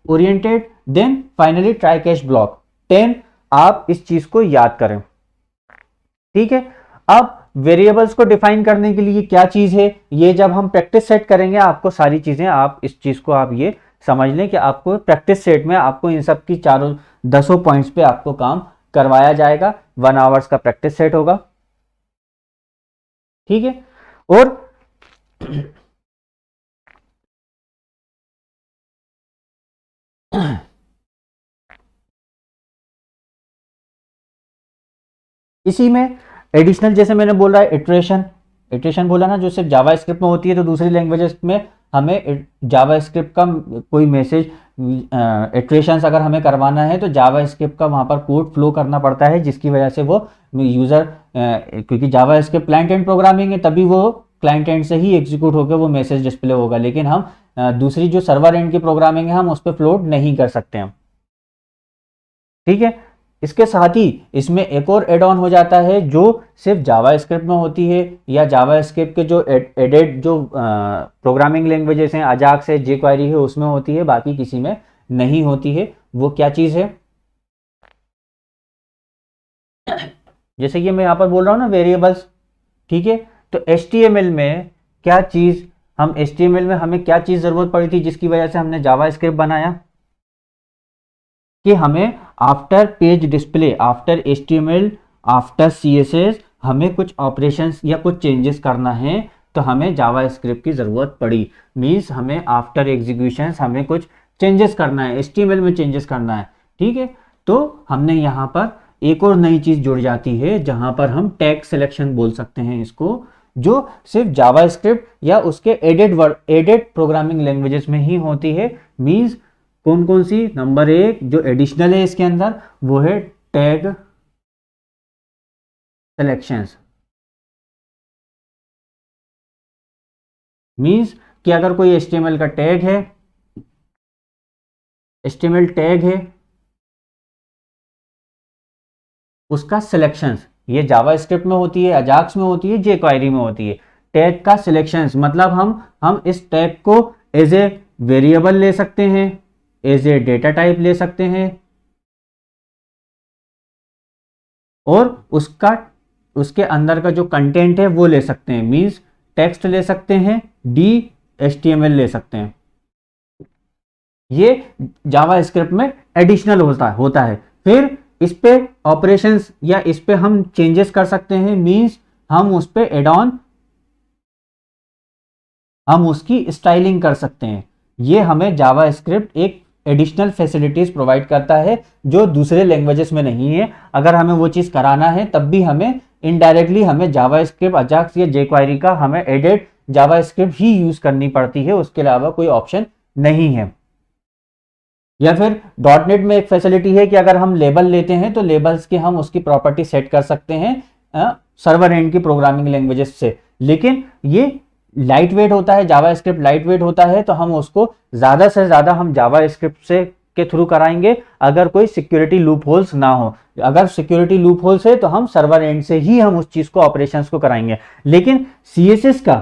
oriented, then finally try catch block. 10 आप इस चीज को याद करें, ठीक है। अब वेरिएबल्स को डिफाइन करने के लिए क्या चीज है, ये जब हम प्रैक्टिस सेट करेंगे आपको सारी चीजें, आप इस चीज को आप ये समझ लें कि आपको प्रैक्टिस सेट में आपको इन सब की चारों 10 पॉइंट्स पे आपको काम करवाया जाएगा। 1 आवर्स का प्रैक्टिस सेट होगा, ठीक है। और इसी में एडिशनल जैसे मैंने बोला है इटरेशन बोला ना, जो सिर्फ जावा स्क्रिप्ट में होती है, तो दूसरी लैंग्वेजेस में हमें जावा स्क्रिप्ट का कोई मैसेज इटरेशंस अगर हमें करवाना है तो जावा स्क्रिप्ट का वहां पर कोड फ्लो करना पड़ता है, जिसकी वजह से वो यूजर, क्योंकि जावा स्क्रिप्ट क्लाइंट एंड प्रोग्रामिंग है, तभी वो क्लाइंट एंड से ही एग्जीक्यूट होकर वो मैसेज डिस्प्ले होगा। लेकिन हम दूसरी जो सर्वर एंड की प्रोग्रामिंग है हम उस पर फ्लोट नहीं कर सकते हैं, ठीक है। इसके साथ ही इसमें एक और एड ऑन हो जाता है जो सिर्फ जावा स्क्रिप्ट में होती है, या जावा स्क्रिप्ट के जो एडेड जो प्रोग्रामिंग लैंग्वेजेस हैं, अजाक्स है, जेक्वेरी है, उसमें होती है, बाकी किसी में नहीं होती है। वो क्या चीज है? जैसे कि मैं यहाँ पर बोल रहा हूँ ना वेरिएबल्स, ठीक है। तो HTML में क्या चीज, हम HTML में हमें क्या चीज जरूरत पड़ी थी जिसकी वजह से हमने जावा स्क्रिप्ट बनाया, कि हमें after page display, after HTML, after CSS हमें कुछ ऑपरेशंस या कुछ चेंजेस करना है, तो हमें जावा स्क्रिप्ट की जरूरत पड़ी। मीन्स हमें आफ्टर एग्जीक्यूशन हमें कुछ चेंजेस करना है, HTML में चेंजेस करना है, ठीक है। तो हमने यहाँ पर एक और नई चीज जुड़ जाती है जहां पर हम टैग सिलेक्शन बोल सकते हैं इसको, जो सिर्फ जावा स्क्रिप्ट या उसके एडेड प्रोग्रामिंग लैंग्वेजेस में ही होती है। मीन्स कौन कौन सी? नंबर 1 जो एडिशनल है इसके अंदर वो है टैग सिलेक्शंस। मींस कि अगर कोई HTML का टैग है, HTML टैग है, उसका सिलेक्शंस, ये जावा स्क्रिप्ट में होती है, अजाक्स में होती है, जेक्वेरी में होती है। टैग का सिलेक्शंस मतलब हम इस टैग को एज ए वेरिएबल ले सकते हैं, एज ए डेटा टाइप ले सकते हैं, और उसके अंदर का जो कंटेंट है वो ले सकते हैं, मीन्स टेक्स्ट ले सकते हैं, HTML ले सकते हैं। ये जावा स्क्रिप्ट में एडिशनल होता है। फिर इस पे ऑपरेशंस या इस पे हम चेंजेस कर सकते हैं, मीन्स हम उस पे एड ऑन हम उसकी स्टाइलिंग कर सकते हैं। ये हमें जावा स्क्रिप्ट एक एडिशनल फैसिलिटीज प्रोवाइड करता है जो दूसरे लैंग्वेजेस में नहीं है। अगर हमें वो चीज़ कराना है तब भी हमें इनडायरेक्टली हमें जावा स्क्रिप्ट, अजाक्स या jQuery का हमें एडेड जावा स्क्रिप्ट ही यूज करनी पड़ती है, उसके अलावा कोई ऑप्शन नहीं है। या फिर डॉटनेट में एक फैसिलिटी है कि अगर हम लेबल लेते हैं तो लेबल्स की हम उसकी प्रॉपर्टी सेट कर सकते हैं सर्वर एंड की प्रोग्रामिंग लैंग्वेजेस से। लेकिन ये लाइट वेट होता है, जावा स्क्रिप्ट लाइट वेट होता है, तो हम उसको ज़्यादा से ज़्यादा हम जावा स्क्रिप्ट से के थ्रू कराएंगे अगर कोई सिक्योरिटी लूप होल्स ना हो। अगर सिक्योरिटी लूप होल्स है तो हम सर्वर एंड से ही हम उस चीज़ को ऑपरेशंस को कराएंगे। लेकिन CSS का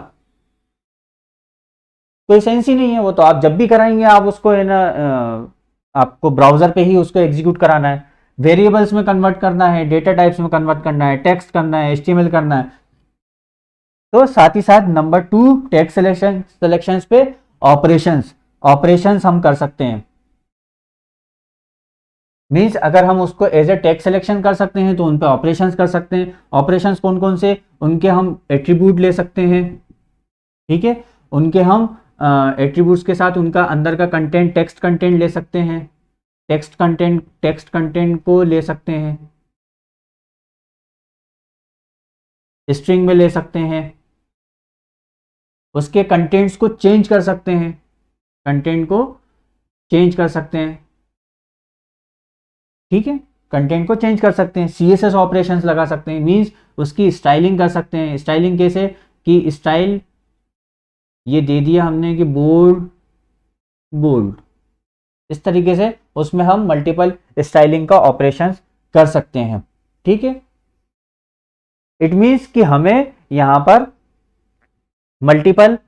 कोई सेंस ही नहीं है, वो तो आप जब भी कराएंगे आप उसको है ना, आपको ब्राउजर पे ही उसको एग्जीक्यूट कराना है, वेरिएबल्स में कन्वर्ट करना है, डेटा टाइप्स में कन्वर्ट करना है, टेक्स्ट करना है, HTML करना है। तो साथ ही साथ नंबर 2 टेक्स्ट सिलेक्शंस पे ऑपरेशंस हम कर सकते हैं। मीन्स अगर हम उसको एज ए टेक्स्ट सिलेक्शन कर सकते हैं तो उन पे ऑपरेशंस कर सकते हैं। ऑपरेशंस कौन कौन से, उनके हम एट्रीब्यूट ले सकते हैं, ठीक है, उनके हम एट्रीब्यूट्स के साथ उनका अंदर का कंटेंट, टेक्स्ट कंटेंट ले सकते हैं, टेक्स्ट कंटेंट को ले सकते हैं, स्ट्रिंग में ले सकते हैं, उसके कंटेंट्स को चेंज कर सकते हैं, कंटेंट को चेंज कर सकते हैं, ठीक है, कंटेंट को चेंज कर सकते हैं। CSS ऑपरेशंस लगा सकते हैं, मींस उसकी स्टाइलिंग कर सकते हैं। स्टाइलिंग कैसे कि स्टाइल ये दे दिया हमने कि बोल्ड, इस तरीके से उसमें हम मल्टीपल स्टाइलिंग का ऑपरेशंस कर सकते हैं, ठीक है। इट मीन्स कि हमें यहाँ पर मल्टीपल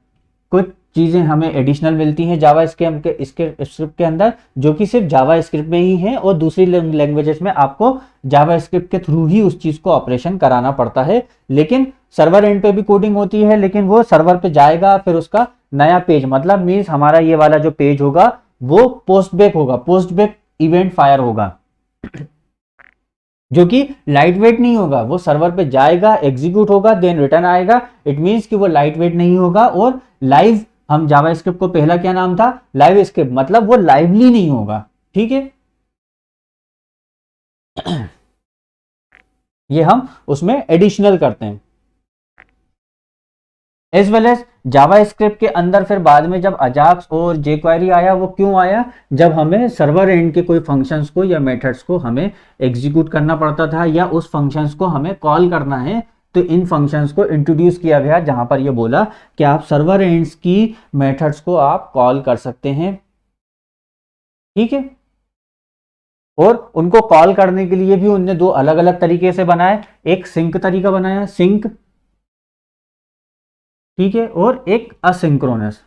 कुछ चीज़ें हमें एडिशनल मिलती हैं जावा इसके स्क्रिप्ट के अंदर, जो कि सिर्फ जावा स्क्रिप्ट में ही है, और दूसरी लैंग्वेजेस में आपको जावा स्क्रिप्ट के थ्रू ही उस चीज़ को ऑपरेशन कराना पड़ता है। लेकिन सर्वर एंड पे भी कोडिंग होती है, लेकिन वो सर्वर पे जाएगा, फिर उसका नया पेज, मतलब मीन्स हमारा ये वाला जो पेज होगा वो पोस्ट बैक होगा, पोस्ट बैक इवेंट फायर होगा, जो कि लाइट वेट नहीं होगा। वो सर्वर पे जाएगा, एग्जीक्यूट होगा, देन रिटर्न आएगा। इट मीन्स कि वो लाइट वेट नहीं होगा। और लाइव, हम जावा स्क्रिप्ट को पहला क्या नाम था, लाइव स्क्रिप्ट, मतलब वो लाइवली नहीं होगा, ठीक है। ये हम उसमें एडिशनल करते हैं। As well as JavaScript के अंदर फिर बाद में जब अजाक्स और jQuery आया, वो क्यों आया, जब हमें सर्वर एंड के कोई फंक्शंस को या मेथड्स को हमें एग्जीक्यूट करना पड़ता था, या उस फंक्शंस को हमें कॉल करना है, तो इन फंक्शंस को इंट्रोड्यूस किया गया, जहां पर ये बोला कि आप सर्वर एंड्स की मेथड्स को आप कॉल कर सकते हैं, ठीक है। और उनको कॉल करने के लिए भी उनने दो अलग अलग तरीके से बनाए, एक सिंक तरीका बनाया, सिंक, ठीक है, और एक असिंक्रोनस,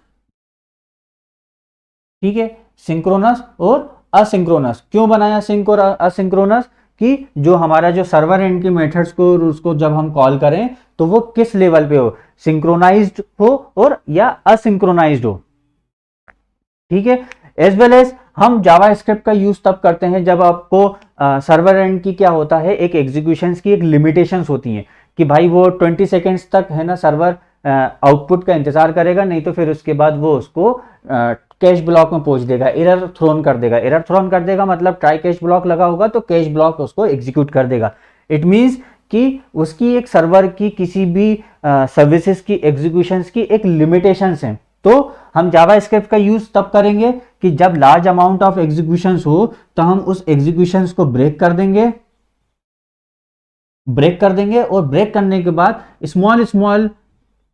ठीक है। सिंक्रोनस और असिंक्रोनस क्यों बनाया सिंक और असिंक्रोनस, कि जो हमारा जो सर्वर एंड के मेथड्स को उसको जब हम कॉल करें तो वो किस लेवल पे हो, सिंक्रोनाइज्ड हो और या असिंक्रोनाइज्ड हो, ठीक है। एज वेल एज हम जावा स्क्रिप्ट का यूज तब करते हैं जब आपको सर्वर एंड की क्या होता है, एक एग्जीक्यूशंस की एक लिमिटेशंस होती हैं कि भाई वो 20 सेकेंड्स तक है ना सर्वर आउटपुट का इंतजार करेगा, नहीं तो फिर उसके बाद वो उसको कैश ब्लॉक में पहुंच देगा, एरर थ्रोन कर देगा। एरर थ्रोन कर देगा मतलब ट्राई कैश ब्लॉक लगा होगा तो कैश ब्लॉक उसको एग्जीक्यूट कर देगा। इट मीन्स कि उसकी एक सर्वर की किसी भी सर्विसेज की एग्जीक्यूशंस की एक लिमिटेशंस हैं। तो हम जावा स्क्रिप्ट का यूज तब करेंगे कि जब लार्ज अमाउंट ऑफ एग्जीक्यूशंस हो, तो हम उस एग्जीक्यूशंस को ब्रेक कर देंगे और ब्रेक करने के बाद स्मॉल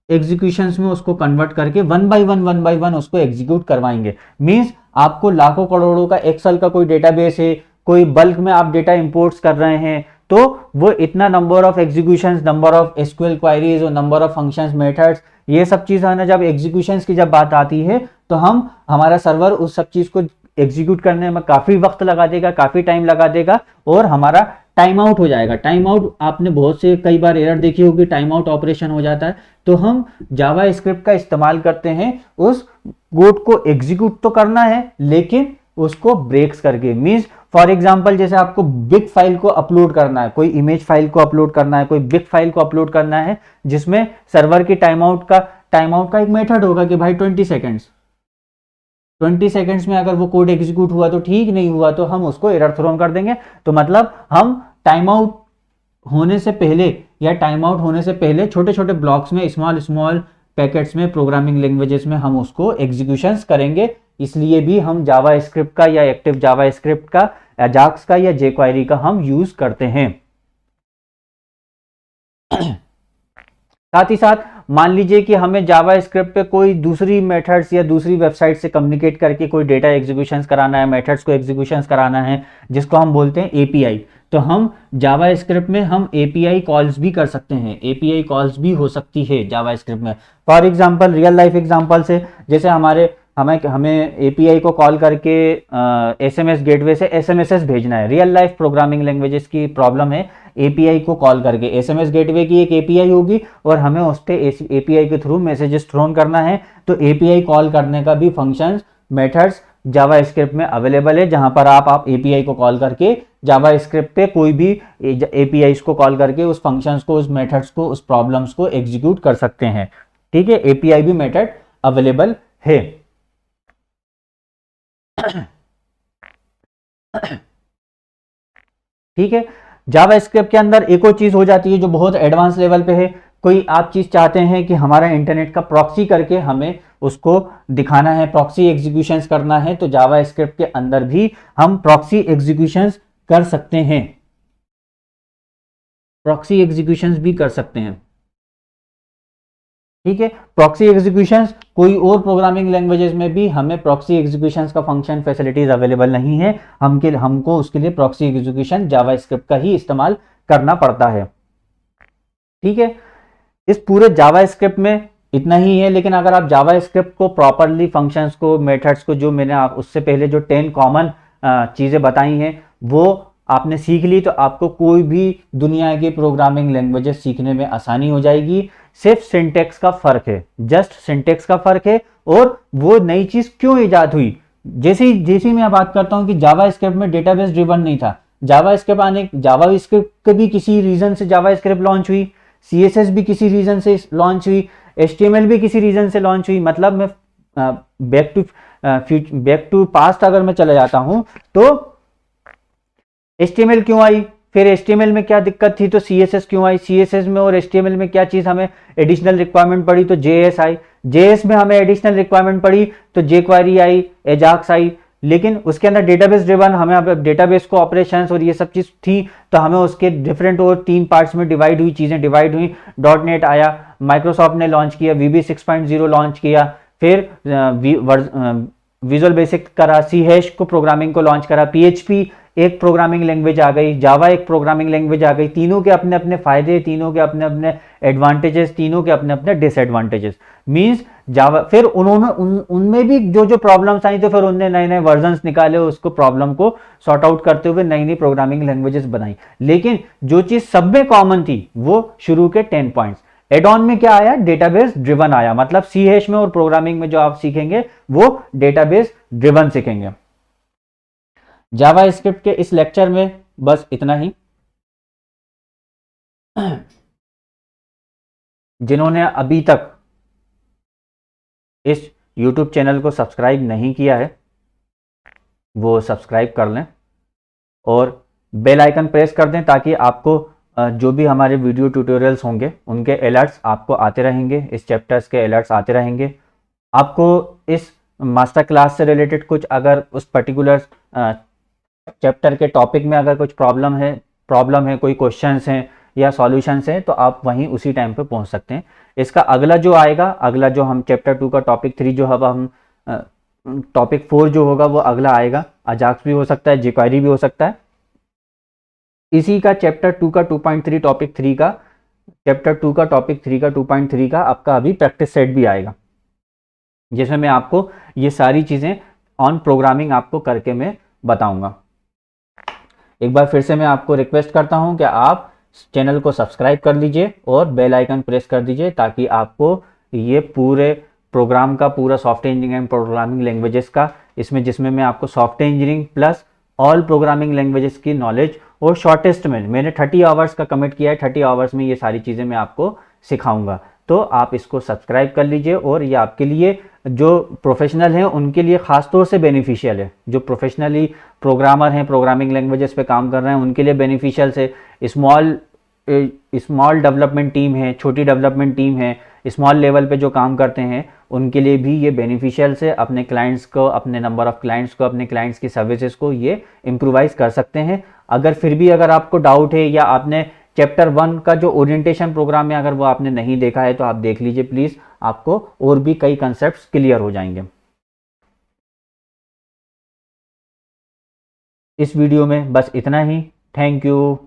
एग्जीक्यूशंस में उसको कन्वर्ट करके वन बाय वन उसको एग्जीक्यूट करवाएंगे। मींस आपको लाखों करोड़ों का एक्सेल का कोई डेटाबेस है, कोई बल्क में आप डेटा इंपोर्ट्स कर रहे हैं, तो वो इतना number of executions, number of SQL queries और नंबर ऑफ फंक्शंस, मेथड्स, ये सब चीज है ना, जब एग्जीक्यूशंस की जब बात आती है तो हमारा सर्वर उस सब चीज को एग्जीक्यूट करने में काफी वक्त लगा देगा, काफी टाइम लगा देगा, और हमारा टाइम आउट हो जाएगा। टाइम आउट आपने बहुत से कई बार एरर देखी होगी, टाइम आउट ऑपरेशन हो जाता है। तो हम जावा स्क्रिप्ट का इस्तेमाल करते हैं, उस कोड को एग्जीक्यूट तो करना है लेकिन उसको ब्रेक्स करके। मींस फॉर एग्जांपल जैसे आपको बिग फाइल को अपलोड करना है, कोई इमेज फाइल को अपलोड करना है, कोई बिग फाइल को अपलोड करना है, जिसमें सर्वर की टाइम आउट का एक मेथड होगा कि भाई 20 सेकंड्स में अगर वो कोड एग्जीक्यूट हुआ तो ठीक, नहीं हुआ तो हम उसको एरर थ्रोन कर देंगे। तो मतलब हम टाइम आउट होने से पहले या टाइम आउट होने से पहले छोटे छोटे ब्लॉक्स में, स्मॉल स्मॉल पैकेट्स में, प्रोग्रामिंग लैंग्वेजेस में हम उसको एग्जीक्यूशंस करेंगे। इसलिए भी हम जावा स्क्रिप्ट का या एक्टिव जावा स्क्रिप्ट का, अजाक्स का या जेक्वेरी का हम यूज करते हैं। साथ ही साथ मान लीजिए कि हमें जावा स्क्रिप्ट पे कोई दूसरी मेथड्स या दूसरी वेबसाइट से कम्युनिकेट करके कोई डेटा एग्जीक्यूशंस कराना है, मेथड्स को एग्जीक्यूशंस कराना है, जिसको हम बोलते हैं एपीआई। तो हम जावा स्क्रिप्ट में हम एपीआई कॉल्स भी कर सकते हैं, एपीआई कॉल्स भी हो सकती है जावा स्क्रिप्ट में। For example, real life example से, जैसे हमें एपीआई को कॉल करके एसएमएस गेटवे से एसएमएस भेजना है। रियल लाइफ प्रोग्रामिंग लैंग्वेजेस की प्रॉब्लम है, एपीआई को कॉल करके, एसएमएस गेटवे की एक एपीआई होगी और हमें उस पे एपीआई के थ्रू मैसेजेस थ्रोन करना है। तो एपीआई कॉल करने का भी फंक्शंस, मेथड्स जावा स्क्रिप्ट में अवेलेबल है, जहां पर आप एपीआई को कॉल करके जावा स्क्रिप्ट पे कोई भी एपीआई को कॉल करके उस फंक्शंस को, उस मेथड्स को, उस प्रॉब्लम्स को एग्जीक्यूट कर सकते हैं। ठीक है, एपीआई भी मेथड अवेलेबल है। ठीक है, जावा स्क्रिप्ट के अंदर एक और चीज हो जाती है जो बहुत एडवांस लेवल पे है। कोई आप चीज चाहते हैं कि हमारा इंटरनेट का प्रॉक्सी करके हमें उसको दिखाना है, प्रॉक्सी एग्जीक्यूशंस करना है, तो जावा स्क्रिप्ट के अंदर भी हम प्रॉक्सी एग्जीक्यूशंस कर सकते हैं, प्रॉक्सी एग्जीक्यूशंस भी कर सकते हैं। ठीक है, प्रॉक्सी एग्जीक्यूशंस कोई और प्रोग्रामिंग लैंग्वेजेस में भी हमें प्रॉक्सी एग्जीक्यूशंस का फंक्शन फैसिलिटीज अवेलेबल नहीं है, हमको उसके लिए प्रॉक्सी एग्जीक्यूशन जावा स्क्रिप्ट का ही इस्तेमाल करना पड़ता है। ठीक है, इस पूरे जावा स्क्रिप्ट में इतना ही है। लेकिन अगर आप जावा स्क्रिप्ट को प्रॉपरली, फंक्शंस को, मेथड्स को, जो मैंने उससे पहले जो 10 कॉमन चीजें बताई हैं वो आपने सीख ली, तो आपको कोई भी दुनिया की प्रोग्रामिंग लैंग्वेजेस सीखने में आसानी हो जाएगी। सिर्फ सिंटेक्स का फर्क है, जस्ट सिंटेक्स का फर्क है। और वो नई चीज क्यों इजाद हुई, जैसे मैं बात करता हूं कि जावा स्क्रिप्ट में डेटाबेस ड्रिवन नहीं था, जावा स्क्रिप्ट भी किसी रीजन से जावा स्क्रिप्ट लॉन्च हुई, सीएसएस भी किसी रीजन से लॉन्च हुई, एचटीएमएल भी किसी रीजन से लॉन्च हुई। मतलब मैं बैक टू पास्ट अगर मैं चला जाता हूं तो HTML क्यों आई, फिर HTML में क्या दिक्कत थी तो CSS क्यों आई, CSS में और HTML में क्या चीज हमें एडिशनल रिक्वायरमेंट पड़ी तो JS आई, JS में हमें एडिशनल रिक्वायरमेंट पड़ी तो jQuery आई, एजाक्स आई। लेकिन उसके अंदर डेटाबेस ड्रिवन, हमें अब डेटाबेस को ऑपरेशंस और ये सब चीज थी, तो हमें उसके डिफरेंट और 3 पार्ट्स में डिवाइड हुई, चीजें डिवाइड हुई। .NET आया, माइक्रोसॉफ्ट ने लॉन्च किया, VB 6.0 लॉन्च किया, फिर विजुअल बेसिक करा, C# को प्रोग्रामिंग को लॉन्च करा, PHP एक प्रोग्रामिंग लैंग्वेज आ गई, जावा एक प्रोग्रामिंग लैंग्वेज आ गई। तीनों के अपने अपने फायदे, तीनों के अपने अपने एडवांटेजेस, तीनों के अपने अपने डिसएडवांटेजेस। मींस जावा, फिर उन्होंने उनमें भी जो प्रॉब्लम्स आई तो फिर उनने नए नए वर्जन्स निकाले, उसको प्रॉब्लम को सॉर्ट आउट करते हुए नई नई प्रोग्रामिंग लैंग्वेजेस बनाई। लेकिन जो चीज सब में कॉमन थी वो शुरू के 10 पॉइंट्स। एड ऑन में क्या आया, डेटाबेस ड्रिवन आया। मतलब C# में और प्रोग्रामिंग में जो आप सीखेंगे वो डेटाबेस ड्रिवन सीखेंगे। जावा स्क्रिप्ट के इस लेक्चर में बस इतना ही। जिन्होंने अभी तक इस YouTube चैनल को सब्सक्राइब नहीं किया है वो सब्सक्राइब कर लें और बेल आइकन प्रेस कर दें, ताकि आपको जो भी हमारे वीडियो ट्यूटोरियल्स होंगे उनके अलर्ट्स आपको आते रहेंगे, इस चैप्टर्स के अलर्ट्स आते रहेंगे। आपको इस मास्टर क्लास से रिलेटेड कुछ अगर उस पर्टिकुलर चैप्टर के टॉपिक में अगर कुछ प्रॉब्लम है, कोई क्वेश्चंस हैं या सॉल्यूशंस हैं, तो आप वहीं उसी टाइम पे पहुंच सकते हैं। इसका अगला जो आएगा, अगला जो हम चैप्टर 2 का टॉपिक 3 जो हम टॉपिक 4 जो होगा वो अगला आएगा। अजाक्स भी हो सकता है, jQuery भी हो सकता है। इसी का चैप्टर 2 का 2.3 टॉपिक 3 का, चैप्टर 2 का टॉपिक 3 का 2.3 का आपका अभी प्रैक्टिस सेट भी आएगा, जिसमें मैं आपको ये सारी चीज़ें ऑन प्रोग्रामिंग आपको करके मैं बताऊंगा। एक बार फिर से मैं आपको रिक्वेस्ट करता हूं कि आप चैनल को सब्सक्राइब कर लीजिए और बेल आइकन प्रेस कर दीजिए, ताकि आपको ये पूरे प्रोग्राम का पूरा software engineering and programming languages का, इसमें जिसमें मैं आपको software engineering plus all programming languages की नॉलेज और शॉर्टेस्ट में मैंने 30 आवर्स का कमिट किया है, 30 आवर्स में ये सारी चीज़ें मैं आपको सिखाऊंगा। तो आप इसको सब्सक्राइब कर लीजिए, और ये आपके लिए, जो प्रोफेशनल हैं उनके लिए ख़ास तौर से बेनिफिशियल है। जो प्रोफेशनली प्रोग्रामर हैं, प्रोग्रामिंग लैंग्वेजेस पे काम कर रहे हैं, उनके लिए बेनिफिशियल है। स्मॉल स्मॉल डेवलपमेंट टीम है, छोटी डेवलपमेंट टीम है, स्मॉल लेवल पे जो काम करते हैं, उनके लिए भी ये बेनिफिशियल से अपने क्लाइंट्स को, अपने नंबर ऑफ क्लाइंट्स को, अपने क्लाइंट्स की सर्विसेज को ये इम्प्रोवाइज कर सकते हैं। अगर फिर भी अगर आपको डाउट है, या आपने चैप्टर 1 का जो ओरिएंटेशन प्रोग्राम है अगर वो आपने नहीं देखा है, तो आप देख लीजिए प्लीज़, आपको और भी कई कंसेप्ट्स क्लियर हो जाएंगे। इस वीडियो में बस इतना ही। Thank you.